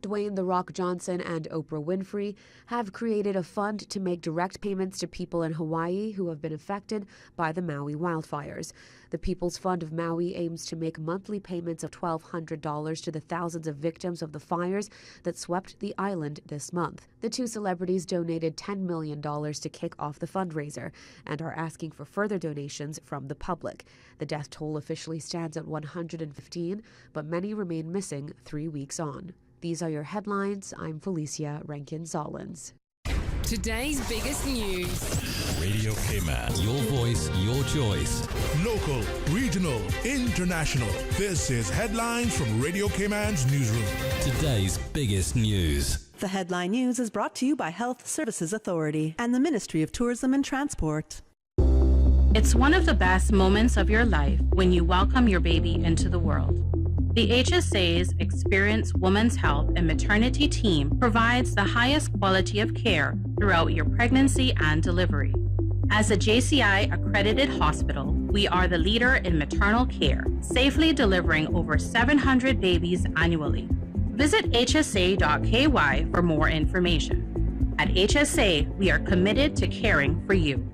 Dwayne "The Rock" Johnson and Oprah Winfrey have created a fund to make direct payments to people in Hawaii who have been affected by the Maui wildfires. The People's Fund of Maui aims to make monthly payments of $1,200 to the thousands of victims of the fires that swept the island this month. The 2 celebrities donated $10 million to kick off the fundraiser and are asking for further donations from the public. The death toll officially stands at 115, but many remain missing 3 weeks on. These are your headlines. I'm Felicia Rankin-Solins. Today's biggest news. Radio Cayman, your voice, your choice. Local, regional, international. This is Headlines from Radio Cayman's newsroom. Today's biggest news. The headline news is brought to you by Health Services Authority and the Ministry of Tourism and Transport. It's one of the best moments of your life when you welcome your baby into the world. The HSA's experienced women's health and maternity team provides the highest quality of care throughout your pregnancy and delivery. As a JCI accredited hospital, we are the leader in maternal care, safely delivering over 700 babies annually. Visit hsa.ky for more information. At HSA, we are committed to caring for you.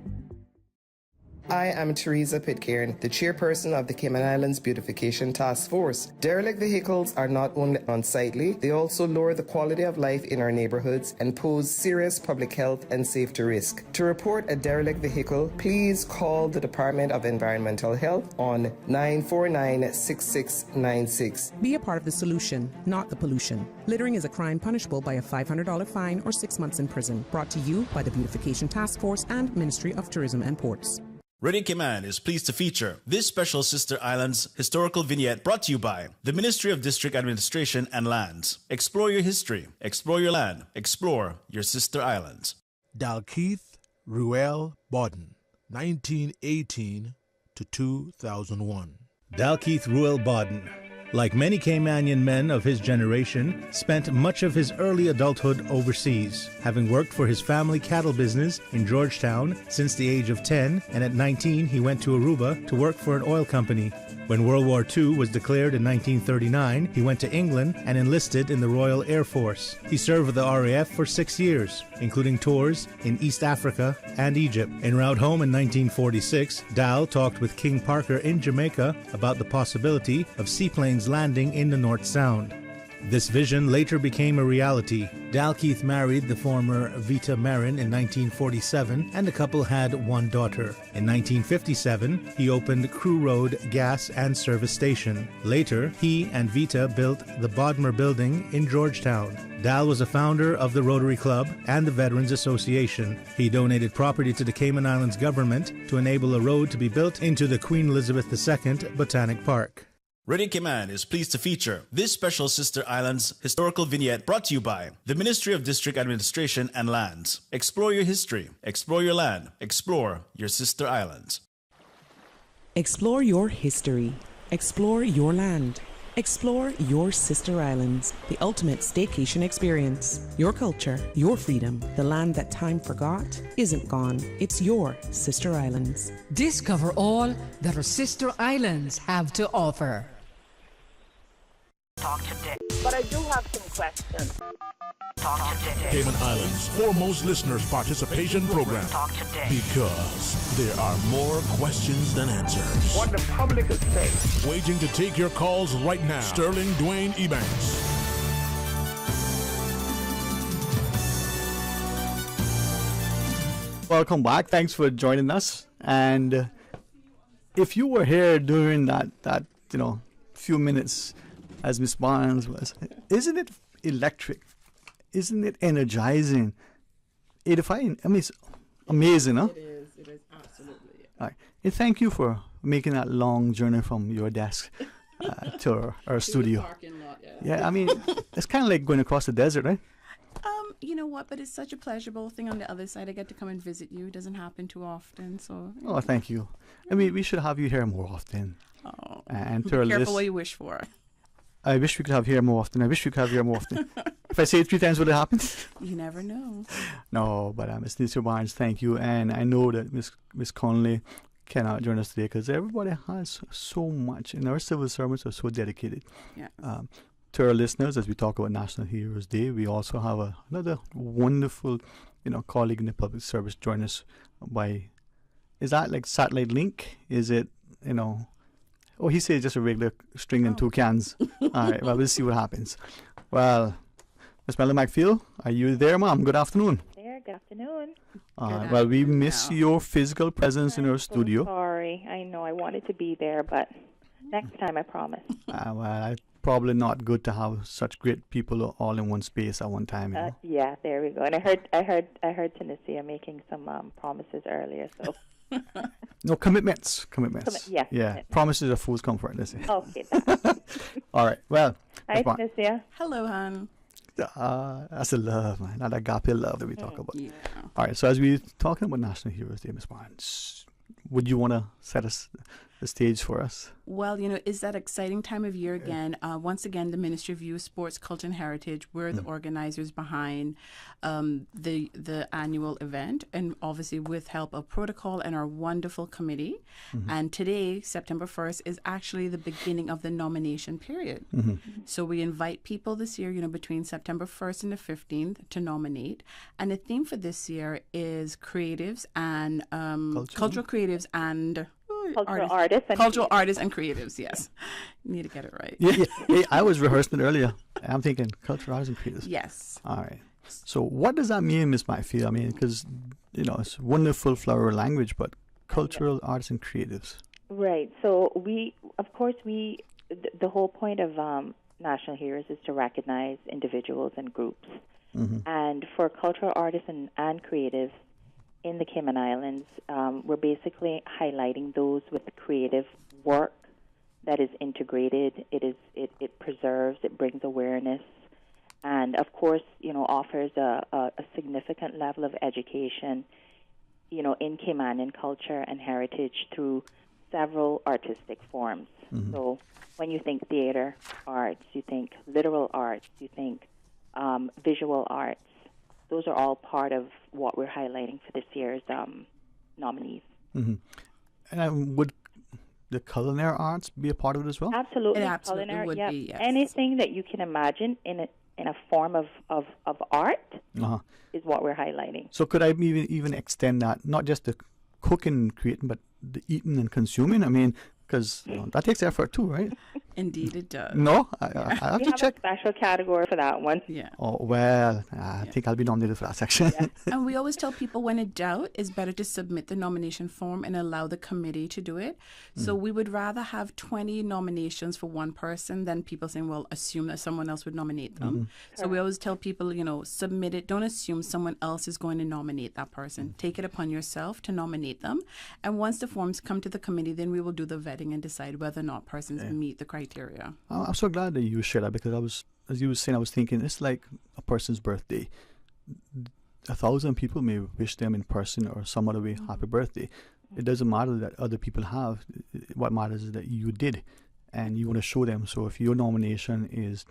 I am Teresa Pitcairn, the chairperson of the Cayman Islands Beautification Task Force. Derelict vehicles are not only unsightly, they also lower the quality of life in our neighborhoods and pose serious public health and safety risk. To report a derelict vehicle, please call the Department of Environmental Health on 949-6696. Be a part of the solution, not the pollution. Littering is a crime punishable by a $500 fine or 6 months in prison. Brought to you by the Beautification Task Force and Ministry of Tourism and Ports. Radio Cayman is pleased to feature this special Sister Islands historical vignette brought to you by the Ministry of District Administration and Lands. Explore your history, explore your land, explore your Sister Islands. Dalkeith Ruel Bodden, 1918 to 2001. Dalkeith Ruel Bodden, like many Caymanian men of his generation, spent much of his early adulthood overseas, having worked for his family cattle business in Georgetown since the age of 10, and at 19 he went to Aruba to work for an oil company. When World War II was declared in 1939, he went to England and enlisted in the Royal Air Force. He served with the RAF for 6 years, including tours in East Africa and Egypt. En route home in 1946, Dal talked with King Parker in Jamaica about the possibility of seaplanes landing in the North Sound. This vision later became a reality. Dalkeith married the former Vita Marin in 1947, and the couple had one daughter. In 1957, he opened Crew Road Gas and Service Station. Later, he and Vita built the Bodmer Building in Georgetown. Dal was a founder of the Rotary Club and the Veterans Association. He donated property to the Cayman Islands government to enable a road to be built into the Queen Elizabeth II Botanic Park. Radio Cayman is pleased to feature this special Sister Islands historical vignette brought to you by the Ministry of District Administration and Lands. Explore your history, explore your land, explore your Sister Islands. Explore your history. Explore your land. Explore your Sister Islands, the ultimate staycation experience. Your culture, your freedom, the land that time forgot isn't gone. It's your Sister Islands. Discover all that our Sister Islands have to offer. Talk today. But I do have some questions. Talk today. Cayman Islands' foremost listeners' participation program. Talk today. Because there are more questions than answers. What the public is saying. Waiting to take your calls right now. Sterling Dwayne Ebanks. Welcome back. Thanks for joining us. And if you were here during that few minutes, as Miss Barnes was, isn't it electric? Isn't it energizing? Edifying? I mean, it's amazing, huh? It is absolutely. All right. And thank you for making that long journey from your desk to our studio. Parking lot, yeah, I mean, it's kind of like going across the desert, right? You know what? But it's such a pleasurable thing on the other side. I get to come and visit you. It doesn't happen too often, so. Oh, thank you. I mean, we should have you here more often. Oh. And Be to our careful what you wish for. I wish we could have here more often. I wish we could have here more often. If I say it 3 times, will it happen? You never know. No, but Miss Lisa Barnes, thank you. And I know that Miss Conley cannot join us today because everybody has so much, and our civil servants are so dedicated. Yeah. To our listeners, as we talk about National Heroes Day, we also have another wonderful, colleague in the public service join us by. Is that like satellite link? Is it Oh, he said just a regular string and 2 cans. All right, well, we'll see what happens. Well, Miss Melanie McField, are you there, ma'am? Good afternoon. There, good afternoon. Well, we miss your physical presence in our studio. Sorry, I know I wanted to be there, but next time I promise. Well, probably not good to have such great people all in one space at one time. Yeah, there we go. And I heard Tunisia making some promises earlier, so. No, commitments. Yeah. Promises are fool's comfort, let's say. Okay. All right, well. Hi, Tunisia. Hello, hon. That's a love, man. That agape love that we talk about. Yeah. All right, so as we're talking about National Heroes Day, Ms. Barnes, would you want to the stage for us. Well, it's that exciting time of year again. Once again, the Ministry of Youth, Sports, Culture and Heritage, we're the organizers behind the annual event, and obviously with help of Protocol and our wonderful committee. And today, September 1st, is actually the beginning of the nomination period. So we invite people this year, between September 1st and the 15th to nominate. And the theme for this year is creatives and cultural creatives and cultural artists and creatives. Yes, need to get it right. Yeah, I was rehearsing it earlier. I'm thinking cultural artists and creatives. Yes. All right. So what does that mean, Miss Myfield? I mean, because it's wonderful flower language, but cultural artists and creatives. Right. So the whole point of National Heroes is to recognize individuals and groups, and for cultural artists and creatives in the Cayman Islands, we're basically highlighting those with creative work that is integrated. It preserves, it brings awareness, and of course, offers a significant level of education, in Caymanian culture and heritage through several artistic forms. So when you think theater arts, you think literal arts, you think visual arts. Those are all part of what we're highlighting for this year's nominees. And would the culinary arts be a part of it as well? Absolutely. It absolutely culinary, would yeah. be, yes. Anything that you can imagine in a form of art is what we're highlighting. So could I even extend that, not just the cooking and creating, but the eating and consuming? I mean, because that takes effort too, right? Indeed, it does. No, I have to check. A special category for that one. Yeah. Oh, well, I think I'll be nominated for that section. And we always tell people when in doubt, it's better to submit the nomination form and allow the committee to do it. So we would rather have 20 nominations for one person than people saying, well, assume that someone else would nominate them. So we always tell people, submit it. Don't assume someone else is going to nominate that person. Take it upon yourself to nominate them. And once the forms come to the committee, then we will do the vetting and decide whether or not persons meet the criteria. I'm so glad that you shared that, because as you were saying, I was thinking it's like a person's birthday. 1,000 people may wish them in person or some other way happy birthday. It doesn't matter that other people have. What matters is that you did, and you want to show them. So if your nomination is,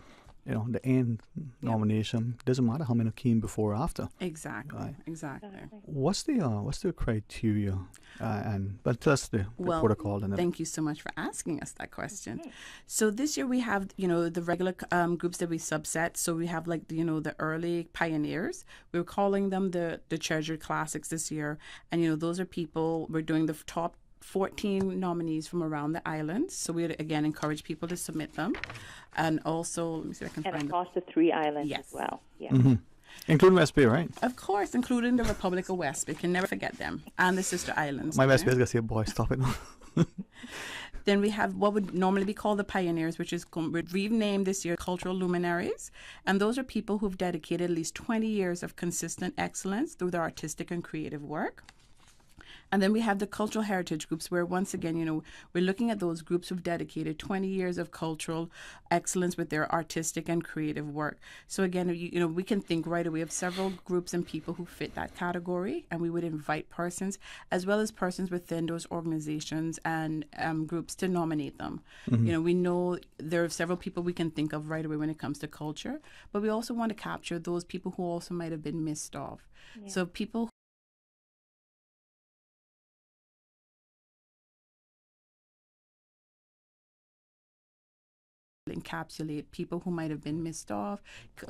the end nomination, doesn't matter how many came before or after. Exactly. Right. Exactly. What's the criteria? But tell us the protocol. And thank you so much for asking us that question. So this year we have, the regular groups that we subset. So we have the early pioneers. We're calling them the treasured classics this year. And, those are people, we're doing the top 14 nominees from around the islands. So we would again encourage people to submit them. And also, let me see if I can find across the 3 islands as well. Yeah. Including West Bay, right? Of course, including the Republic of West Bay. Can never forget them. And the sister islands. My West Bay is going to say, boy, stop it. Then we have what would normally be called the pioneers, which is renamed this year cultural luminaries. And those are people who've dedicated at least 20 years of consistent excellence through their artistic and creative work. And then we have the cultural heritage groups, where once again, we're looking at those groups who've dedicated 20 years of cultural excellence with their artistic and creative work. So again, we can think right away of several groups and people who fit that category, and we would invite persons as well as persons within those organizations and groups to nominate them. We know there are several people we can think of right away when it comes to culture, but we also want to capture those people who also might have been missed off. Yeah. So people encapsulate people who might have been missed off,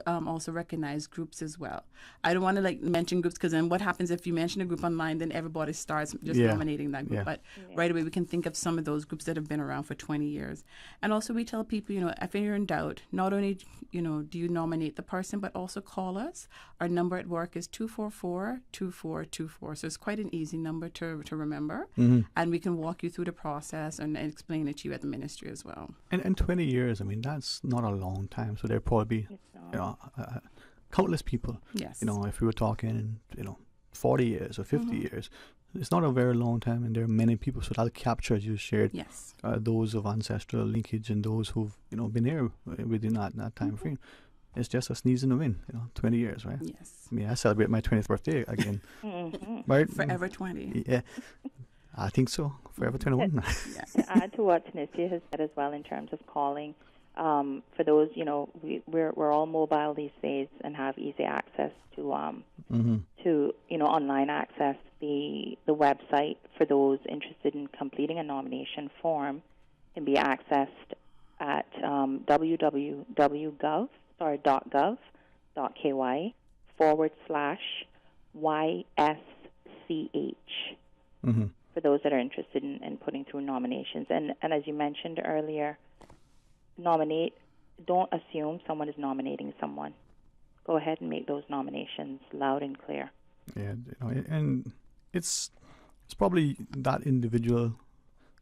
also recognize groups as well. I don't want to mention groups, because then what happens if you mention a group online, then everybody starts just nominating that group. But right away we can think of some of those groups that have been around for 20 years. And also we tell people, if you're in doubt, not only do you nominate the person, but also call us. Our number at work is 244-2424. So it's quite an easy number to remember. And we can walk you through the process and explain it to you at the ministry as well. And 20 years, that's not a long time. So there probably be, countless people. Yes. If we were talking, 40 years or 50 years, it's not a very long time, and there are many people. So that'll capture, as you shared, those of ancestral linkage and those who've been here within that time frame. It's just a sneeze in the wind, 20 years, right? Yes. I celebrate my 20th birthday again. Right? Forever 20. Yeah. I think so. Forever 21. To add to what Tanisha has said as well in terms of calling, for those, we're all mobile these days and have easy access to online access. The website for those interested in completing a nomination form can be accessed at www.gov.ky/YSCH. For those that are interested in putting through nominations. And as you mentioned earlier, don't assume someone is nominating someone. Go ahead and make those nominations loud and clear. Yeah, and it's probably that individual's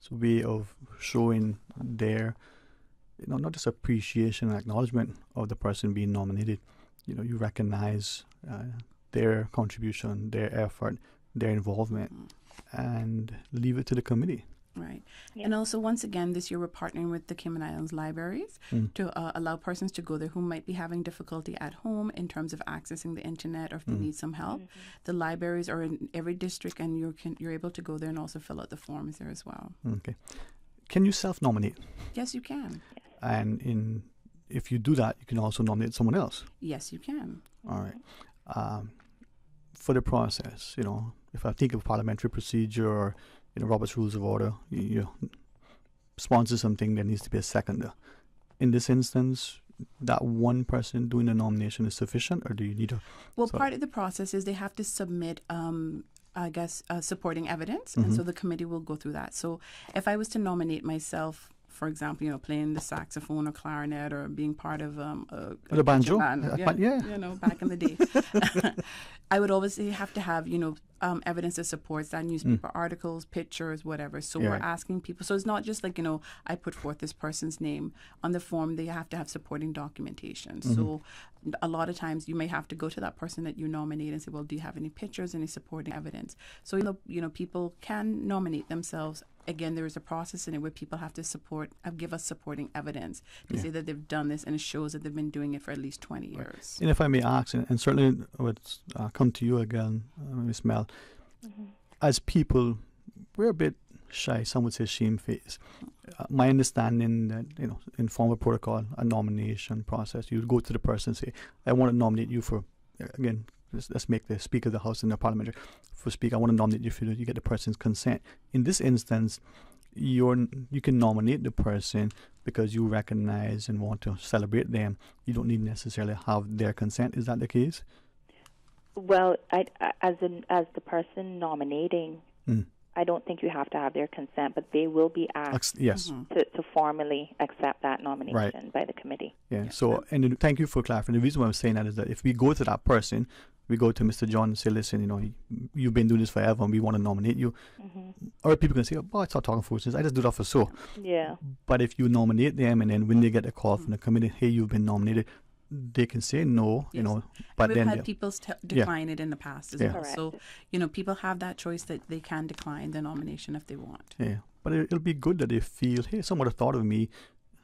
way of showing their, not just appreciation and acknowledgement of the person being nominated. You recognize their contribution, their effort, their involvement, and leave it to the committee. Right. Yeah. And also, once again, this year we're partnering with the Cayman Islands libraries to allow persons to go there who might be having difficulty at home in terms of accessing the internet, or if they need some help. The libraries are in every district, and you're able to go there and also fill out the forms there as well. Okay. Can you self-nominate? Yes, you can. And if you do that, you can also nominate someone else? Yes, you can. All right. For the process, if I think of parliamentary procedure or Robert's Rules of Order, you sponsor something, there needs to be a seconder. In this instance, that one person doing the nomination is sufficient, or do you need a... Well, part of the process is they have to submit, supporting evidence, and so the committee will go through that. So if I was to nominate myself, for example, playing the saxophone or clarinet, or being part of the banjo, band, back in the day, I would obviously have to have, evidence that supports that, newspaper articles, pictures, whatever. So we're asking people. So it's not just like, I put forth this person's name on the form. They have to have supporting documentation. So a lot of times you may have to go to that person that you nominate and say, well, do you have any pictures, any supporting evidence? So, people can nominate themselves. Again, there is a process in it where people have to give us supporting evidence to say that they've done this, and it shows that they've been doing it for at least 20 years. And if I may ask, and certainly I would come to you again, Ms. Mel, as people, we're a bit shy, some would say shamefaced. My understanding that, in formal protocol, a nomination process, you would go to the person and say, I want to nominate you for, again, let's make the Speaker of the House and the Parliament for Speaker. I want to nominate you for you get the person's consent. In this instance, you can nominate the person because you recognize and want to celebrate them. You don't need necessarily have their consent. Is that the case? Well, as the person nominating, I don't think you have to have their consent, but they will be asked to formally accept that nomination by the committee. Yeah. So, and thank you for clarifying. The reason why I'm saying that is that if we go to that person, we go to Mr. John and say, listen, you've been doing this forever and we want to nominate you. Or people can say, oh, I start talking foolishness. I just do that for so. Yeah. But if you nominate them, and then when they get a call from the committee, hey, you've been nominated, they can say no, but we've then had people decline it in the past as well. So, people have that choice that they can decline the nomination if they want. Yeah, but it'll be good that they feel, hey, someone thought of me,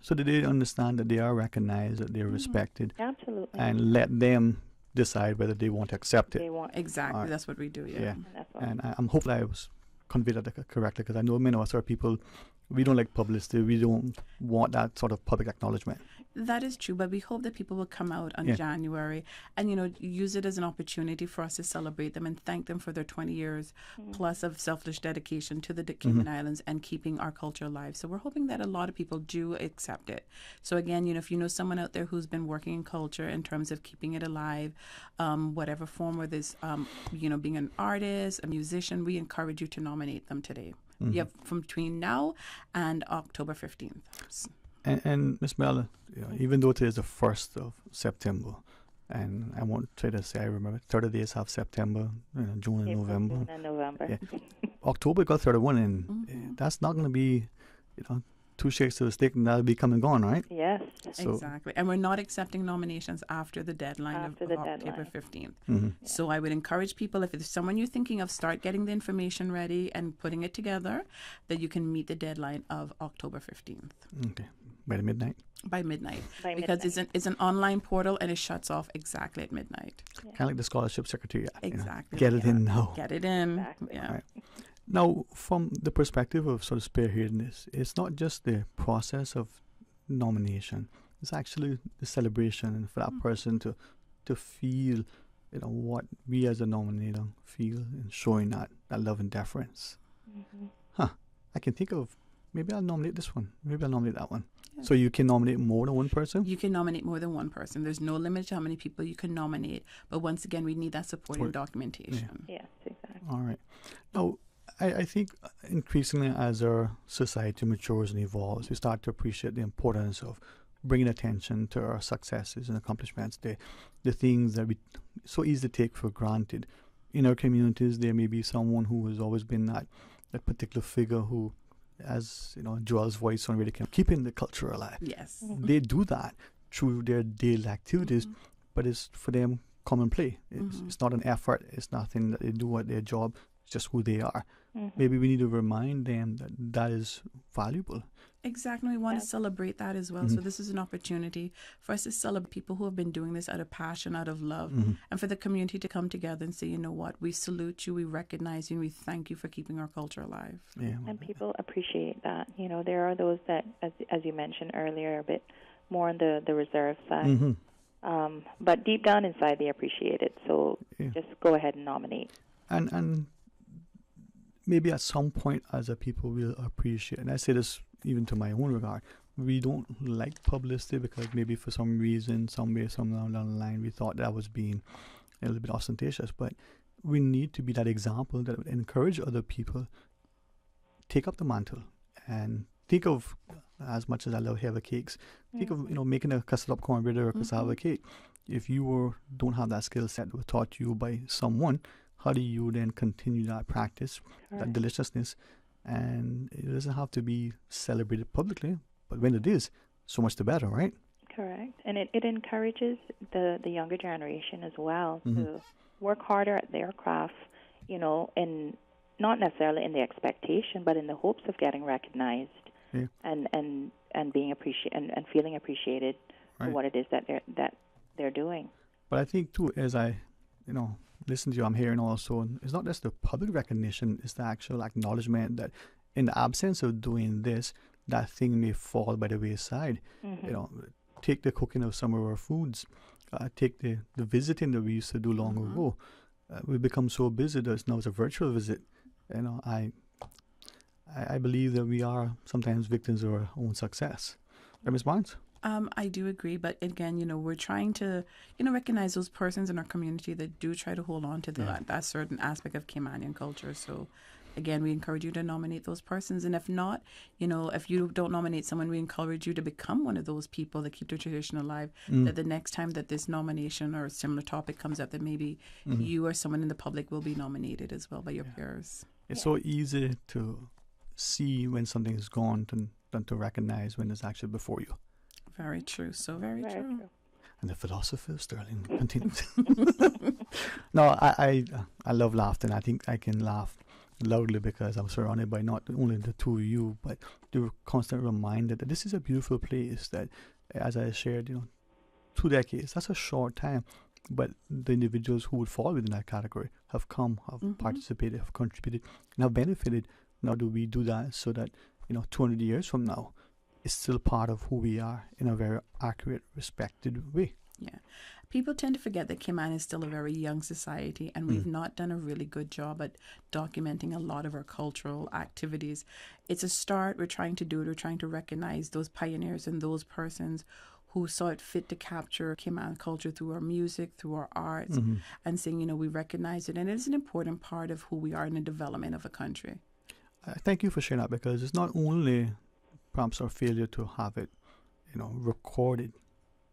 so that they understand that they are recognized, that they're respected. Absolutely. And let them decide whether they want to accept it. Exactly, that's what we do. Yeah. And I'm hopefully I was conveyed that correctly, because I know many of us are people, we don't like publicity, we don't want that sort of public acknowledgement. That is true, but we hope that people will come out on January and, use it as an opportunity for us to celebrate them and thank them for their 20 years plus of selfless dedication to the Cayman Islands and keeping our culture alive. So we're hoping that a lot of people do accept it. So again, if you know someone out there who's been working in culture in terms of keeping it alive, whatever form, whether it's, being an artist, a musician, we encourage you to nominate them today. You have from between now and October 15th. And Ms. Mel, even though today is the 1st of September, and I won't try to say I remember, 30 days have September, June and November. June and November. Yeah. October got 31, and that's not going to be, 2 shakes to the stick and that'll be come and gone, right? Yes. So, exactly. And we're not accepting nominations after the deadline of October 15th. So I would encourage people, if there's someone you're thinking of, start getting the information ready and putting it together, that you can meet the deadline of October 15th. Okay. By midnight? By midnight. Because it's an online portal and it shuts off exactly at midnight. Kind of like the scholarship secretariat. Exactly. Get it in now. Get it in. Exactly. Yeah. Right. Now, from the perspective of sort of spearheading this, it's not just the process of nomination. It's actually the celebration and for that person to feel, what we as a nominator feel and showing that love and deference. I can think of, maybe I'll nominate this one. Maybe I'll nominate that one. Yeah. So you can nominate more than one person? You can nominate more than one person. There's no limit to how many people you can nominate. But once again, we need that supporting documentation. Yes, exactly. All right. Now, I think increasingly as our society matures and evolves, we start to appreciate the importance of bringing attention to our successes and accomplishments, the things that we so easily take for granted. In our communities, there may be someone who has always been that particular figure who, as Joel's voice on radio, keeping the culture alive. Yes. They do that through their daily activities, but it's for them common play. It's not an effort. It's nothing that they do at their job. It's just who they are. Maybe we need to remind them that is valuable. Exactly. We want to celebrate that as well. So this is an opportunity for us to celebrate people who have been doing this out of passion, out of love, and for the community to come together and say, you know what, we salute you, we recognize you, and we thank you for keeping our culture alive. Yeah. And people appreciate that. There are those that, as you mentioned earlier, are a bit more on the reserve side. But deep down inside, they appreciate it. So just go ahead and nominate. And maybe at some point as a people we'll appreciate, and I say this even to my own regard, we don't like publicity because maybe for some reason, somewhere, somewhere down the line, we thought that was being a little bit ostentatious. But we need to be that example that would encourage other people take up the mantle and think of, as much as I love Heva cakes, think of making a custard up cornbread or a cassava cake. If you don't have that skill set that was taught you by someone, how do you then continue that practice, that deliciousness? And it doesn't have to be celebrated publicly, but when it is, so much the better, right? Correct. And it encourages the younger generation as well to work harder at their craft, and not necessarily in the expectation, but in the hopes of getting recognized and being appreciated and feeling appreciated for what it is that they're doing. But I think too, as I listen to you, I'm hearing also, it's not just the public recognition, it's the actual acknowledgement that in the absence of doing this, that thing may fall by the wayside. Take the cooking of some of our foods, take the visiting that we used to do long ago. We become so busy that now it's a virtual visit. I believe that we are sometimes victims of our own success. Ms. Barnes? I do agree, but again, we're trying to, recognize those persons in our community that do try to hold on to that certain aspect of Caymanian culture. So, again, we encourage you to nominate those persons, and if not, if you don't nominate someone, we encourage you to become one of those people that keep the tradition alive. That the next time that this nomination or a similar topic comes up, that maybe you or someone in the public will be nominated as well by your peers. It's so easy to see when something is gone than to recognize when it's actually before you. Very true. So very true. And the philosopher Sterling continues. No, I love laughter, and I think I can laugh loudly because I'm surrounded by not only the two of you, but the constant reminder that this is a beautiful place that, as I shared, 2 decades, that's a short time, but the individuals who would fall within that category have come, have participated, have contributed, and have benefited. Now do we do that so that, 200 years from now, it's still part of who we are in a very accurate, respected way. Yeah. People tend to forget that Cayman is still a very young society, and we've not done a really good job at documenting a lot of our cultural activities. It's a start. We're trying to do it. We're trying to recognize those pioneers and those persons who saw it fit to capture Cayman culture through our music, through our arts, and saying, we recognize it. And it is an important part of who we are in the development of a country. Thank you for sharing that, because it's not only perhaps our failure to have it, recorded,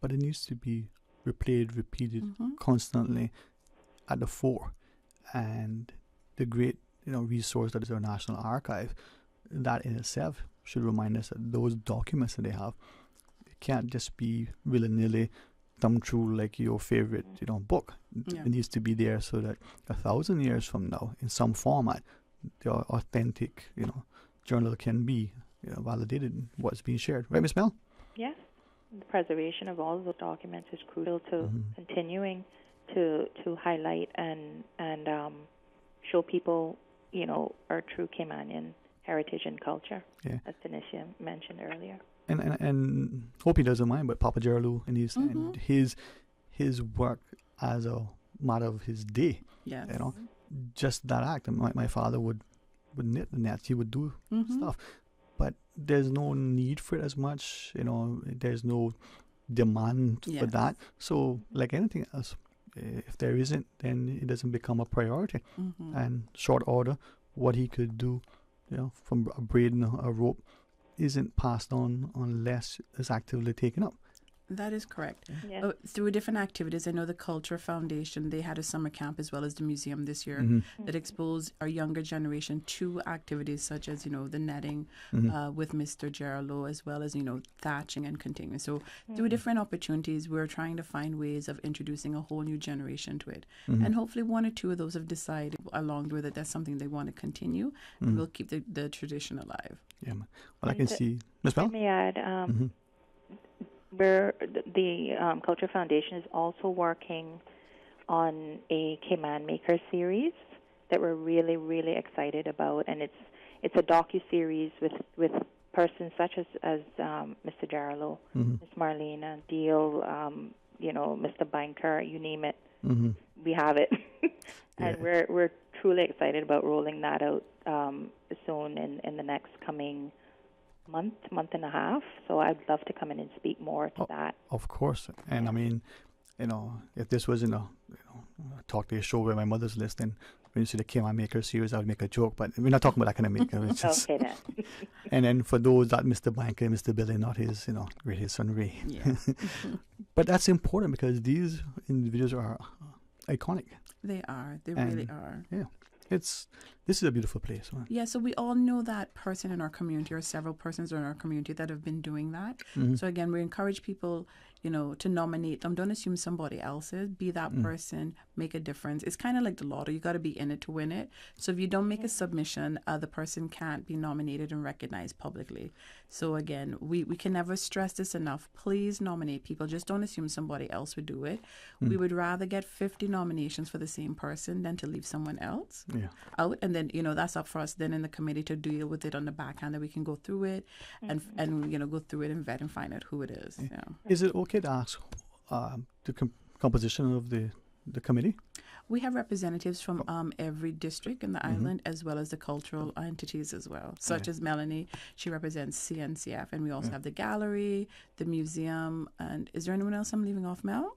but it needs to be replayed, repeated constantly at the fore. And the great, resource that is our National Archive, that in itself should remind us that those documents that they have, it can't just be willy-nilly thumb through like your favorite, book. Yeah. It needs to be there so that 1,000 years from now, in some format, the authentic, journal can be validated in what's being shared. Right, Ms. Mel? Yes. The preservation of all of those documents is crucial to continuing to highlight and show people our true Caymanian heritage and culture, Yeah. as Tanisha mentioned earlier. And hope he doesn't mind, but Papa Gerald and his work as a matter of his day. Yes. Just that act. My father would knit the nets. He would do stuff, but there's no need for it as much. There's no demand for that. So like anything else, if there isn't, then it doesn't become a priority. And short order, what he could do, from braiding a rope, isn't passed on unless it's actively taken up. That is correct. Yeah. Through different activities, I know the Culture Foundation, they had a summer camp as well as the museum this year that exposed our younger generation to activities such as, the netting with Mr. Geralo, as well as, thatching and continuing. So through different opportunities, we're trying to find ways of introducing a whole new generation to it. And hopefully one or two of those have decided along with it that's something they want to continue, and we'll keep the tradition alive. Yeah, man. Well, I can see. Ms. Bell? Let me add, where the Culture Foundation is also working on a Cayman Maker series that we're really, really excited about, and it's a docu-series with persons such as Mr. Jarlow, Miss Marlena, Deal, Mr. Banker, you name it, we have it, and we're truly excited about rolling that out soon in the next coming month and a half. So I'd love to come in and speak more to that. Of course. And I mean, if this wasn't a talk to a show where my mother's listening, when you see the Cayman Maker series, I would make a joke, but we're not talking about that kind of maker. It's just, okay then. And then for those that Mr. Banker and Mr. Billy, not his, his son Ray. Yeah. But that's important because these individuals are iconic. They are. They really are. Yeah. This is a beautiful place. Right? Yeah, so we all know that person in our community or several persons in our community that have been doing that. So again, we encourage people, to nominate them. Don't assume somebody else is. Be that person. Make a difference. It's kind of like the lottery. You got to be in it to win it. So if you don't make a submission, the person can't be nominated and recognized publicly. So again, we can never stress this enough. Please nominate people. Just don't assume somebody else would do it. We would rather get 50 nominations for the same person than to leave someone else out. And then, that's up for us then in the committee to deal with it on the backhand, that we can go through it and go through it and vet and find out who it is. Yeah. Is it okay to ask the composition of the committee? We have representatives from every district in the island, as well as the cultural entities as well, such as Melanie. She represents CNCF, and we also have the gallery, the museum, and is there anyone else I'm leaving off, Mel?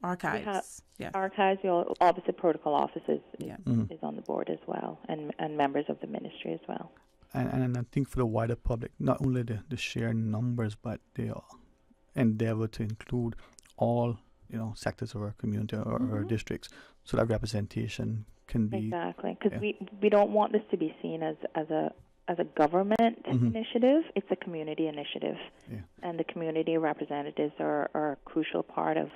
Archives. Archives, opposite protocol offices is on the board as well, and members of the ministry as well. And I think for the wider public, not only the sheer numbers, but the endeavor to include all sectors of our community or our districts, so that representation can be exactly, because we don't want this to be seen as a government initiative. It's a community initiative, and the community representatives are a crucial part of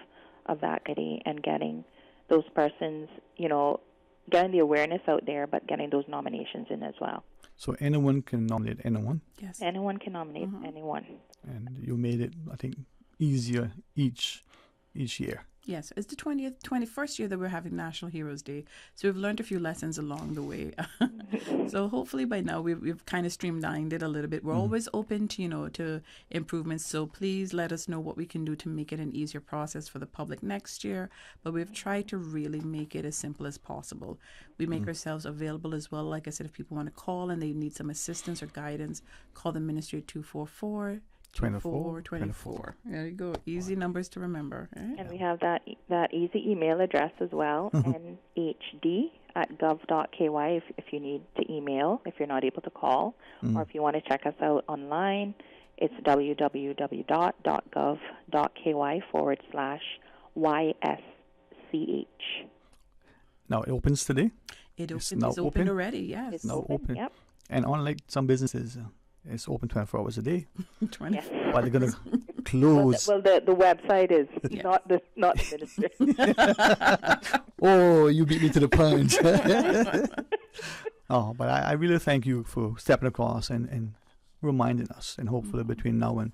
that committee and getting those persons, getting the awareness out there, but getting those nominations in as well. So anyone can nominate anyone? Yes. Anyone can nominate anyone. And you made it, I think, easier each year. Yes, it's the 21st year that we're having National Heroes Day. So we've learned a few lessons along the way. So hopefully by now we've kind of streamlined it a little bit. We're always open to, to improvements. So please let us know what we can do to make it an easier process for the public next year. But we've tried to really make it as simple as possible. We make ourselves available as well. Like I said, if people want to call and they need some assistance or guidance, call the ministry at 244 24. There you go. Easy numbers to remember. Right? And we have that easy email address as well, nhd@gov.ky if you need to email, if you're not able to call, or if you want to check us out online, it's www.gov.ky/YSCH. Now, it opens today? It's open already, yes. It's now open. Yep. And unlike some businesses, it's open 24 hours a day. 24. But they're going to close. Well, the website is not the ministry. Oh, you beat me to the punch. But I really thank you for stepping across and reminding us. And hopefully between now and,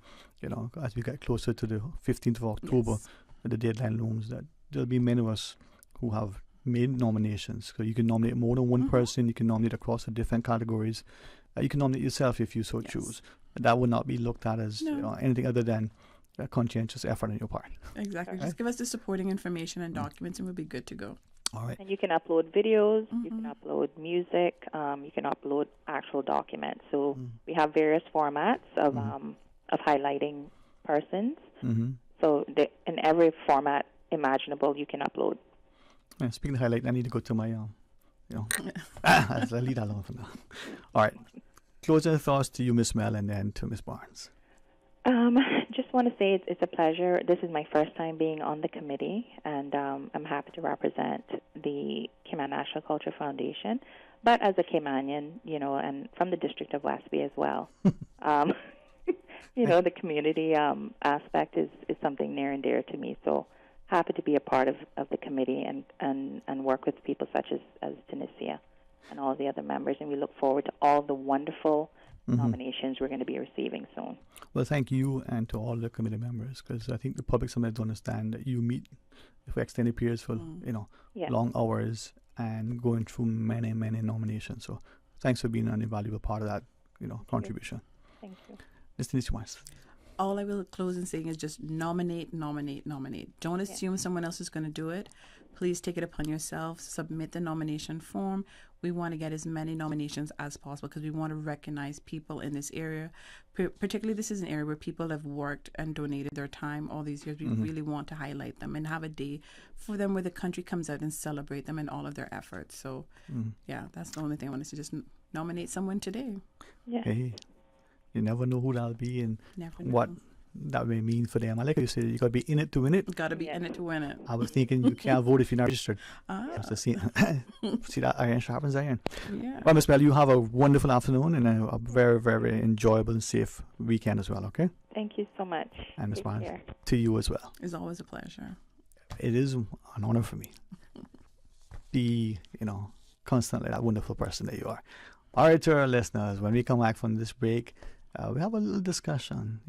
as we get closer to the 15th of October, the deadline looms, that there'll be many of us who have made nominations. So you can nominate more than one person. You can nominate across the different categories. You can nominate yourself if you so choose. That would not be looked at as anything other than a conscientious effort on your part. Exactly. Just give us the supporting information and documents, and we'll be good to go. All right. And you can upload videos, you can upload music, you can upload actual documents. So we have various formats of highlighting persons. So in every format imaginable, you can upload. Yeah, speaking of highlight, I need to go to my, I'll leave that alone for now. All right. Closing thoughts to you, Miss Mel, and then to Miss Barnes. Just want to say it's a pleasure. This is my first time being on the committee, and I'm happy to represent the Cayman National Culture Foundation, but as a Caymanian, and from the District of West Bay as well. The community aspect is something near and dear to me, so happy to be a part of the committee and work with people such as Tunisia and all the other members, and we look forward to all the wonderful nominations we're going to be receiving soon. Well, thank you and to all the committee members, because I think the public sometimes don't understand that you meet for extended periods for long hours and going through many nominations. So thanks for being an invaluable part of that contribution. Thank you. Mr. Nishimas. All I will close in saying is just nominate. Don't assume someone else is going to do it. Please take it upon yourself. Submit the nomination form. We want to get as many nominations as possible because we want to recognize people in this area. Particularly, this is an area where people have worked and donated their time all these years. We really want to highlight them and have a day for them where the country comes out and celebrate them and all of their efforts. So, that's the only thing I want to just nominate someone today. Yeah. Hey, you never know who that'll be and what that may mean for them. I like how you said you got to be in it to win it. Got to be in it to win it. I was thinking you can't vote if you're not registered. See that iron sharpens iron. Yeah. Well, Miss Bell, you have a wonderful afternoon and a very, very enjoyable and safe weekend as well, okay? Than't you so much. And Miss Barnes, to you as well. It's always a pleasure. It is an honor for me. Be, constantly that wonderful person that you are. All right, to our listeners, when we come back from this break, we have a little discussion,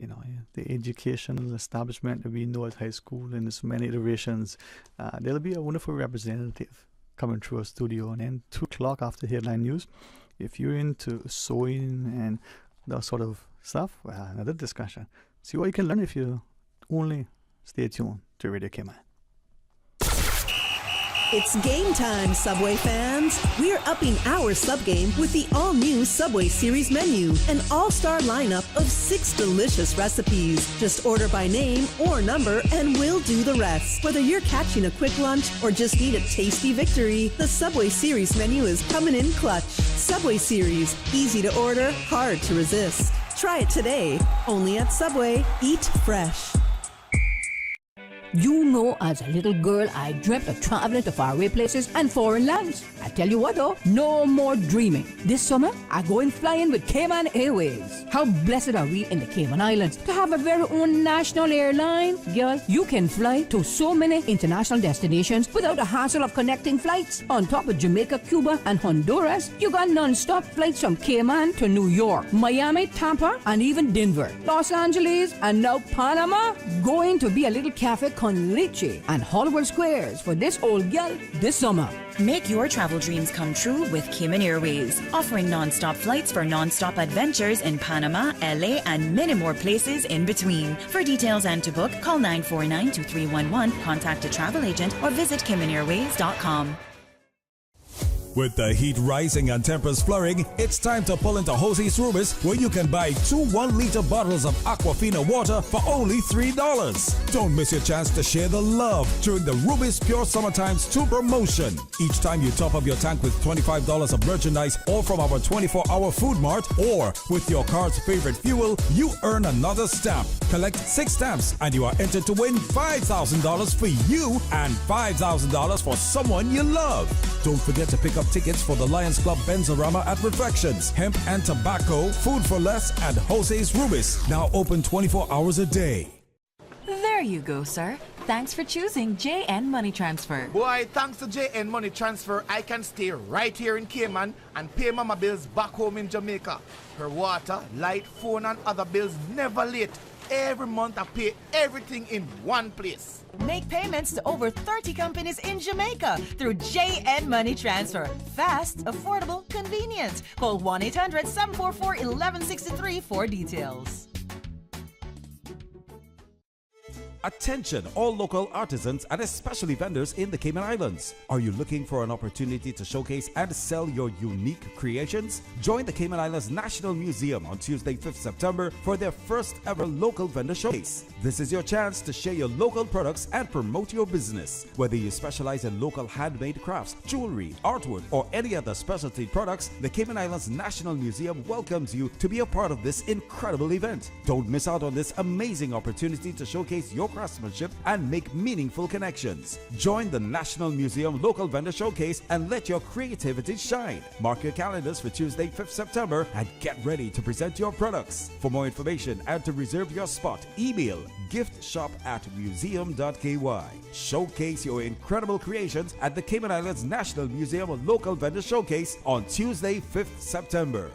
the educational establishment that we know as high school in its many iterations. There'll be a wonderful representative coming through our studio, and then 2 o'clock after headline news, if you're into sewing and that sort of stuff, well, another discussion. See what you can learn if you only stay tuned to Radio Cayman. It's game time, Subway fans. We're upping our sub game with the all-new Subway Series menu, an all-star lineup of 6 delicious recipes. Just order by name or number and we'll do the rest. Whether you're catching a quick lunch or just need a tasty victory, the Subway Series menu is coming in clutch. Subway Series, easy to order, hard to resist. Try it today, only at Subway. Eat fresh. You know, as a little girl, I dreamt of traveling to faraway places and foreign lands. I tell you what though, no more dreaming. This summer, I go and flying with Cayman Airways. How blessed are we in the Cayman Islands to have a very own national airline? Girl, you can fly to so many international destinations without the hassle of connecting flights. On top of Jamaica, Cuba, and Honduras, you got non-stop flights from Cayman to New York, Miami, Tampa, and even Denver, Los Angeles, and now Panama. Going to be a little cafe con leche and Hollywood Squares for this old gal this summer. Make your travel dreams come true with Cayman Airways, offering non-stop flights for non-stop adventures in Panama, LA, and many more places in between. For details and to book, call 949-2311, contact a travel agent, or visit CaymanAirways.com. With the heat rising and temperatures flurrying, it's time to pull into Jose's Rubis, where you can buy 2 1-liter bottles of Aquafina water for only $3. Don't miss your chance to share the love during the Rubis Pure Summer Times 2 promotion. Each time you top up your tank with $25 of merchandise or from our 24-hour food mart or with your car's favorite fuel, you earn another stamp. Collect 6 stamps and you are entered to win $5,000 for you and $5,000 for someone you love. Don't forget to pick up tickets for the Lions Club Benzorama at Reflections, Hemp and Tobacco, Food for Less, and Jose's Rubis, now open 24 hours a day. There you go, sir. Thanks for choosing JN Money Transfer. Boy, thanks to JN Money Transfer, I can stay right here in Cayman and pay mama bills back home in Jamaica. Her water, light, phone, and other bills never late. every month I pay everything in one place. Make payments to over 30 companies in Jamaica through JN Money Transfer. Fast, affordable, convenient. Call 1-800-744-1163 for details. Attention all local artisans and especially vendors in the Cayman Islands. Are you looking for an opportunity to showcase and sell your unique creations? Join the Cayman Islands National Museum on Tuesday, 5th September for their first ever local vendor showcase. This is your chance to share your local products and promote your business. Whether you specialize in local handmade crafts, jewelry, artwork, or any other specialty products, the Cayman Islands National Museum welcomes you to be a part of this incredible event. Don't miss out on this amazing opportunity to showcase your craftsmanship and make meaningful connections. Join the National Museum Local Vendor Showcase and let your creativity shine. Mark your calendars for Tuesday, 5th September and get ready to present your products. For more information and to reserve your spot, email giftshop@museum.ky. Showcase your incredible creations at the Cayman Islands National Museum Local Vendor Showcase on Tuesday, 5th September.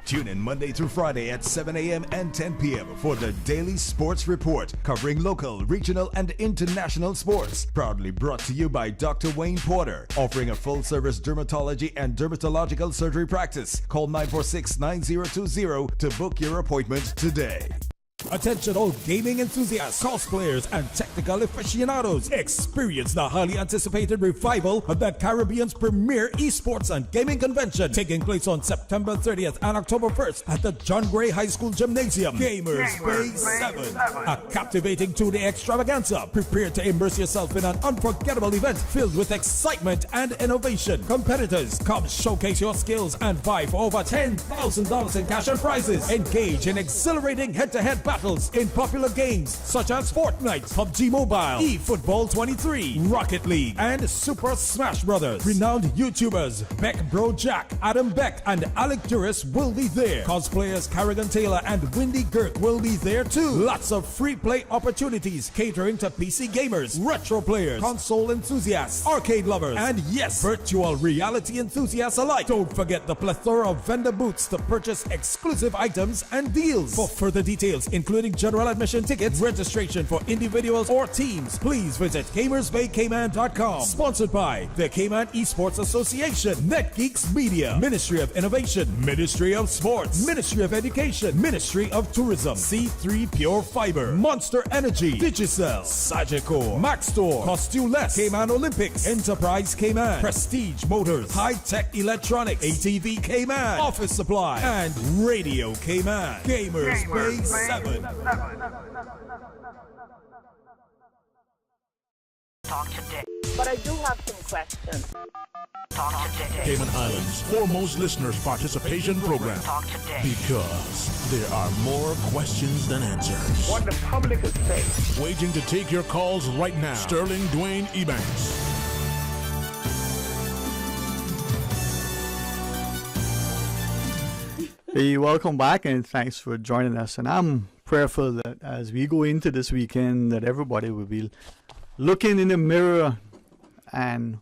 Tune in Monday through Friday at 7 a.m. and 10 p.m. for the Daily Sports Report, covering local, regional, and international sports. Proudly brought to you by Dr. Wayne Porter, offering a full-service dermatology and dermatological surgery practice. Call 946-9020 to book your appointment today. Attention all gaming enthusiasts, cosplayers, and technical aficionados. Experience the highly anticipated revival of the Caribbean's premier esports and gaming convention, taking place on September 30th and October 1st at the John Gray High School Gymnasium, Gamers Bay 7. A captivating 2-day extravaganza. Prepare to immerse yourself in an unforgettable event filled with excitement and innovation. Competitors, come showcase your skills and vie for over $10,000 in cash and prizes. Engage in exhilarating head-to-head battles in popular games such as Fortnite, PUBG Mobile, eFootball 23, Rocket League, and Super Smash Brothers. Renowned YouTubers Beck Bro Jack, Adam Beck, and Alec Duris will be there. Cosplayers Carrigan Taylor and Windy Girk will be there too. Lots of free play opportunities catering to PC gamers, retro players, console enthusiasts, arcade lovers, and yes, virtual reality enthusiasts alike. Don't forget the plethora of vendor booths to purchase exclusive items and deals. For further details, including general admission tickets, registration for individuals or teams, please visit gamersbaycayman.com. Sponsored by the Cayman Esports Association, NetGeeks Media, Ministry of Innovation, Ministry of Sports, Ministry of Education, Ministry of Tourism, C3 Pure Fiber, Monster Energy, Digicel, Sagicor, Maxstore, Costume-less, Cayman Olympics, Enterprise Cayman, Prestige Motors, High Tech Electronics, ATV Cayman, Office Supply, and Radio Cayman. Gamers Bay 7. Talk today. But I do have some questions. Talk today. Cayman Islands' foremost listeners' participation program. Talk today. Because there are more questions than answers. What the public is saying. Waiting to take your calls right now. Sterling Dwayne Ebanks. Hey, welcome back and thanks for joining us. And I'm prayerful that as we go into this weekend that everybody will be looking in the mirror and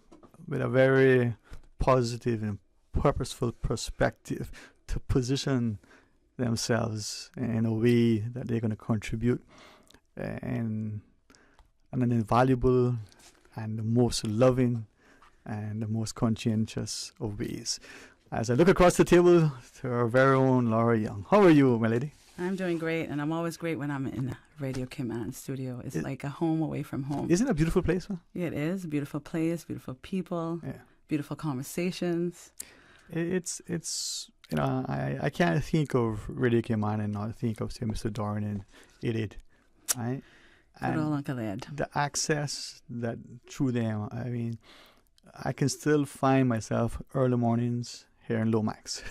with a very positive and purposeful perspective to position themselves in a way that they're going to contribute in an invaluable and the most loving and the most conscientious of ways. As I look across the table to our very own Laura Young. How are you, my lady? I'm doing great, and I'm always great when I'm in Radio Cayman studio. It's like a home away from home. Isn't it a beautiful place, huh? Yeah, it is. A beautiful place, beautiful people, beautiful conversations. It's you know, I can't think of Radio Cayman and not think of, say, Mr. Doran and Edith, right? Good old Uncle Ed. The access that through them, I mean, I can still find myself early mornings here in Lomax.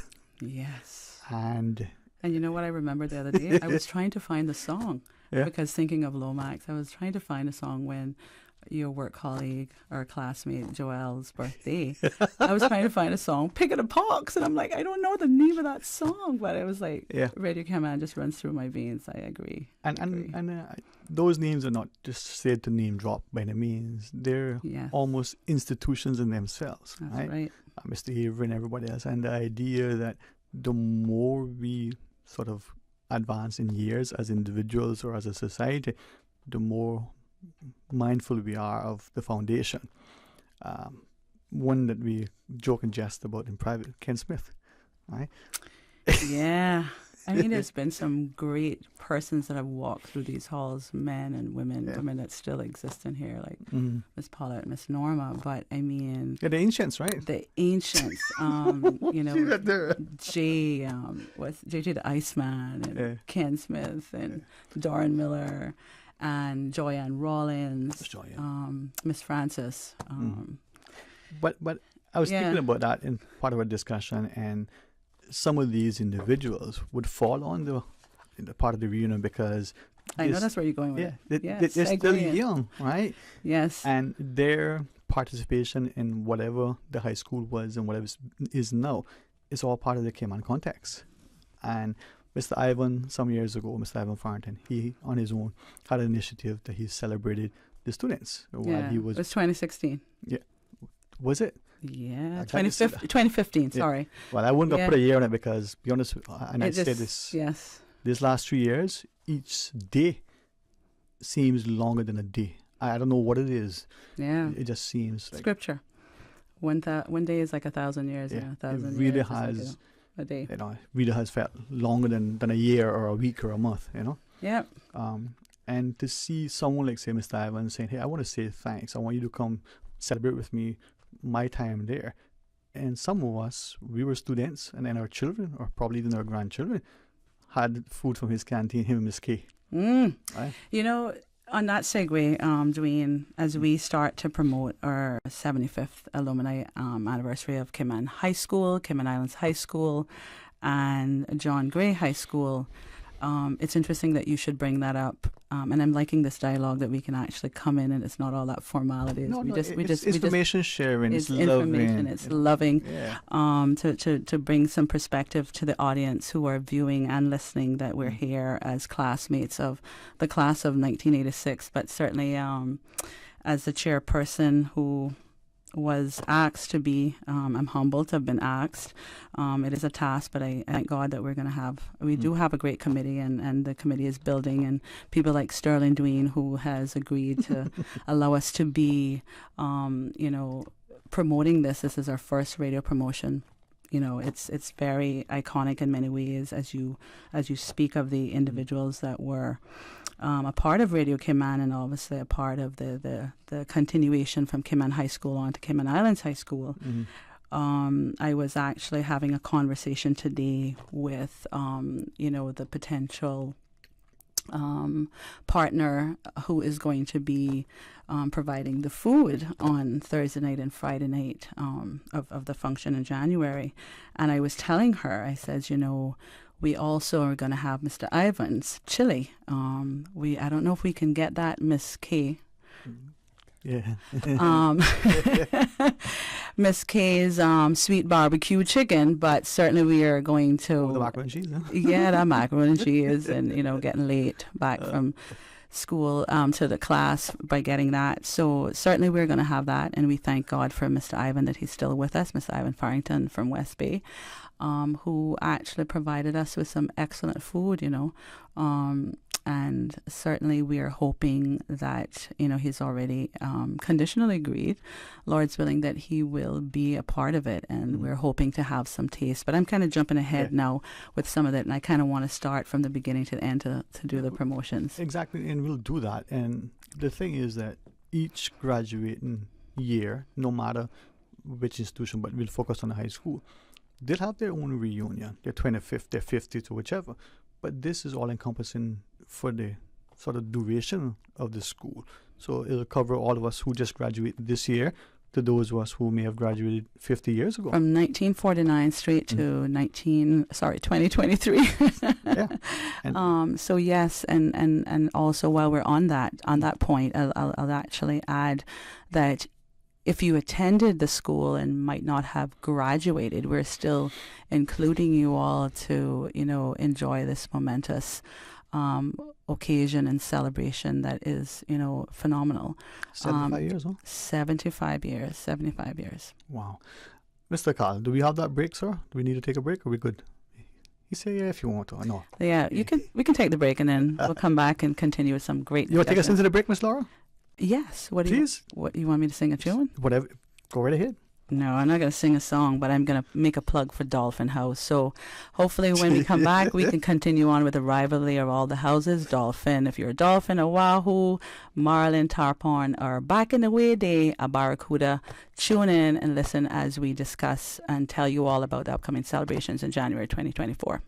Yes. And you know what I remember the other day? I was trying to find the song because thinking of Lomax, I was trying to find a song when your work colleague or classmate Joelle's birthday. I was trying to find a song, Pick of the Pox, and I'm like, I don't know the name of that song, but it was like Radio Cayman just runs through my veins. I agree. And those names are not just said to name drop by any means. They're almost institutions in themselves. That's right. Mr. Avery and everybody else, and the idea that the more we sort of advance in years as individuals or as a society, the more mindful we are of the foundation. One that we joke and jest about in private, Ken Smith, right? Yeah. I mean, there's been some great persons that have walked through these halls, men and women, women that still exist in here, like Miss Paulette, Miss Norma. But I mean, the ancients, right? The ancients, you know, JJ the Iceman, and Ken Smith, and Doran Miller, and Joyanne Rollins, Miss Francis. But I was thinking about that in part of our discussion, and some of these individuals would fall on the part of the reunion because I know that's where you're going with it. They're still young, right? Yes. And their participation in whatever the high school was and whatever is now is all part of the Cayman context. And Mr. Ivan, some years ago, Mr. Ivan Farrington, he on his own had an initiative that he celebrated the students while he was. It was 2016. Yeah. Was it? Yeah, 2015, sorry. Well, I wouldn't have put a year on it because, to be honest, and I say this, these last 3 years, each day seems longer than a day. I don't know what it is. Yeah. It just seems like... Scripture. One day is like 1,000 years. Yeah, 1,000 it really years has... Like, a day. You know, it really has felt longer than a year or a week or a month, you know? Yeah. And to see someone like, say, Mr. Ivan saying, hey, I want to say thanks. I want you to come celebrate with me my time there. And some of us, we were students, and then our children, or probably even our grandchildren, had food from his canteen, him and Miss K. Right? You know, on that segue, Dwayne, as we start to promote our 75th alumni anniversary of Cayman High School, Cayman Islands High School, and John Gray High School, it's interesting that you should bring that up. And I'm liking this dialogue that we can actually come in and it's not all that formalities. It's information sharing. It's information. It's loving. Yeah. To bring some perspective to the audience who are viewing and listening that we're here as classmates of the class of 1986, but certainly as the chairperson who was asked to be, I'm humbled to have been asked. It is a task, but I thank God that we do have a great committee, and the committee is building, and people like Sterling Dwayne, who has agreed to allow us to be, promoting this. This is our first radio promotion. You know, it's very iconic in many ways as you speak of the individuals that were a part of Radio Cayman, and obviously a part of the continuation from Cayman High School on to Cayman Islands High School. I was actually having a conversation today with, the potential partner who is going to be providing the food on Thursday night and Friday night of the function in January. And I was telling her, I said, we also are going to have Mr. Ivan's chili. I don't know if we can get that, Miss K. Yeah. Miss K's sweet barbecue chicken, but certainly we are going to... the macaroni and cheese, huh? Yeah, that macaroni and cheese, and, getting late back from school to the class by getting that. So certainly we're going to have that, and we thank God for Mr. Ivan that he's still with us, Mr. Ivan Farrington from West Bay. Who actually provided us with some excellent food, and certainly we are hoping that, he's already conditionally agreed, Lord's willing, that he will be a part of it, and we're hoping to have some taste. But I'm kind of jumping ahead now with some of it, and I kind of want to start from the beginning to the end to do the promotions. Exactly, and we'll do that. And the thing is that each graduating year, no matter which institution, but we'll focus on the high school, they'll have their own reunion, their 25th, their 50th, or whichever. But this is all encompassing for the sort of duration of the school. So it'll cover all of us who just graduated this year to those of us who may have graduated 50 years ago. From 1949 straight to 2023. Yeah. So yes, and also while we're on that point, I'll actually add that if you attended the school and might not have graduated, we're still including you all to, enjoy this momentous occasion and celebration that is, phenomenal. 75 years, huh? 75 years. Wow. Mr. Carl, do we have that break, sir? Do we need to take a break, or are we good? You say yeah if you want to. No. Yeah, we can take the break and then we'll come back and continue with some great. You want to take us into the break, Miss Laura? Yes. What do Please. What you want me to sing a tune? Whatever. Go right ahead. No, I'm not going to sing a song, but I'm going to make a plug for Dolphin House. So hopefully when we come back, we can continue on with the rivalry of all the houses. Dolphin, if you're a dolphin, a wahoo, marlin, tarpon, or back in the way day, a barracuda, tune in and listen as we discuss and tell you all about the upcoming celebrations in January 2024.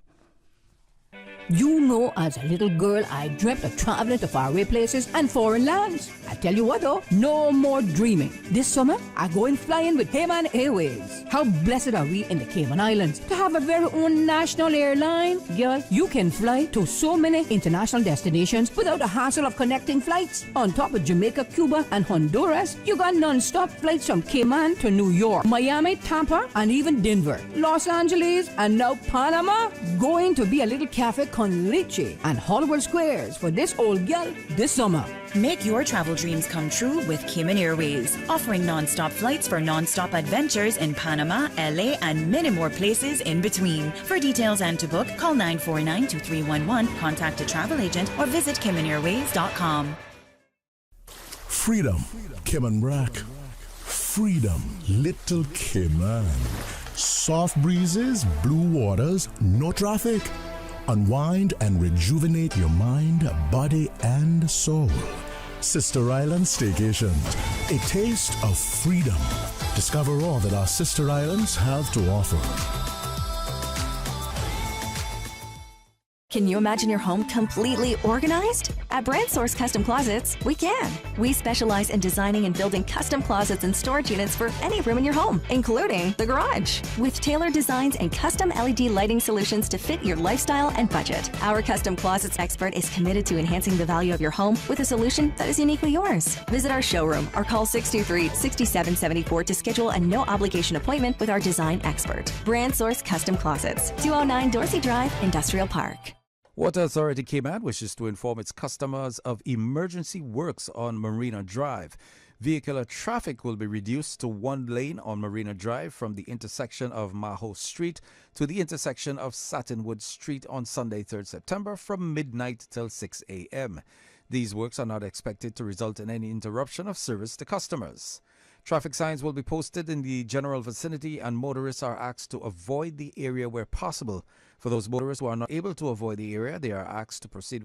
You know, as a little girl, I dreamt of traveling to faraway places and foreign lands. I tell you what though, no more dreaming. This summer, I going flying with Cayman Airways. How blessed are we in the Cayman Islands to have a very own national airline? Girl, you can fly to so many international destinations without the hassle of connecting flights. On top of Jamaica, Cuba, and Honduras, you got non-stop flights from Cayman to New York, Miami, Tampa, and even Denver, Los Angeles, and now Panama. Going to be a little cafe con leche and Hollywood Squares for this old gal this summer. Make your travel dreams come true with Cayman Airways, offering non-stop flights for non-stop adventures in Panama, LA, and many more places in between. For details and to book, call 949-2311, contact a travel agent, or visit CaymanAirways.com. Freedom, Cayman Rack. Freedom, Little Cayman. Soft breezes, blue waters, no traffic. Unwind and rejuvenate your mind, body, and soul. Sister Island Staycations, a taste of freedom. Discover all that our sister islands have to offer. Can you imagine your home completely organized? At Brand Source Custom Closets, we can. We specialize in designing and building custom closets and storage units for any room in your home, including the garage. With tailored designs and custom LED lighting solutions to fit your lifestyle and budget. Our custom closets expert is committed to enhancing the value of your home with a solution that is uniquely yours. Visit our showroom or call 623-6774 to schedule a no-obligation appointment with our design expert. Brand Source Custom Closets, 209 Dorsey Drive, Industrial Park. Water Authority Cayman wishes to inform its customers of emergency works on Marina Drive. Vehicular traffic will be reduced to one lane on Marina Drive from the intersection of Maho Street to the intersection of Satinwood Street on Sunday, 3rd September from midnight till 6 a.m. These works are not expected to result in any interruption of service to customers. Traffic signs will be posted in the general vicinity and motorists are asked to avoid the area where possible. For those motorists who are not able to avoid the area, they are asked to proceed with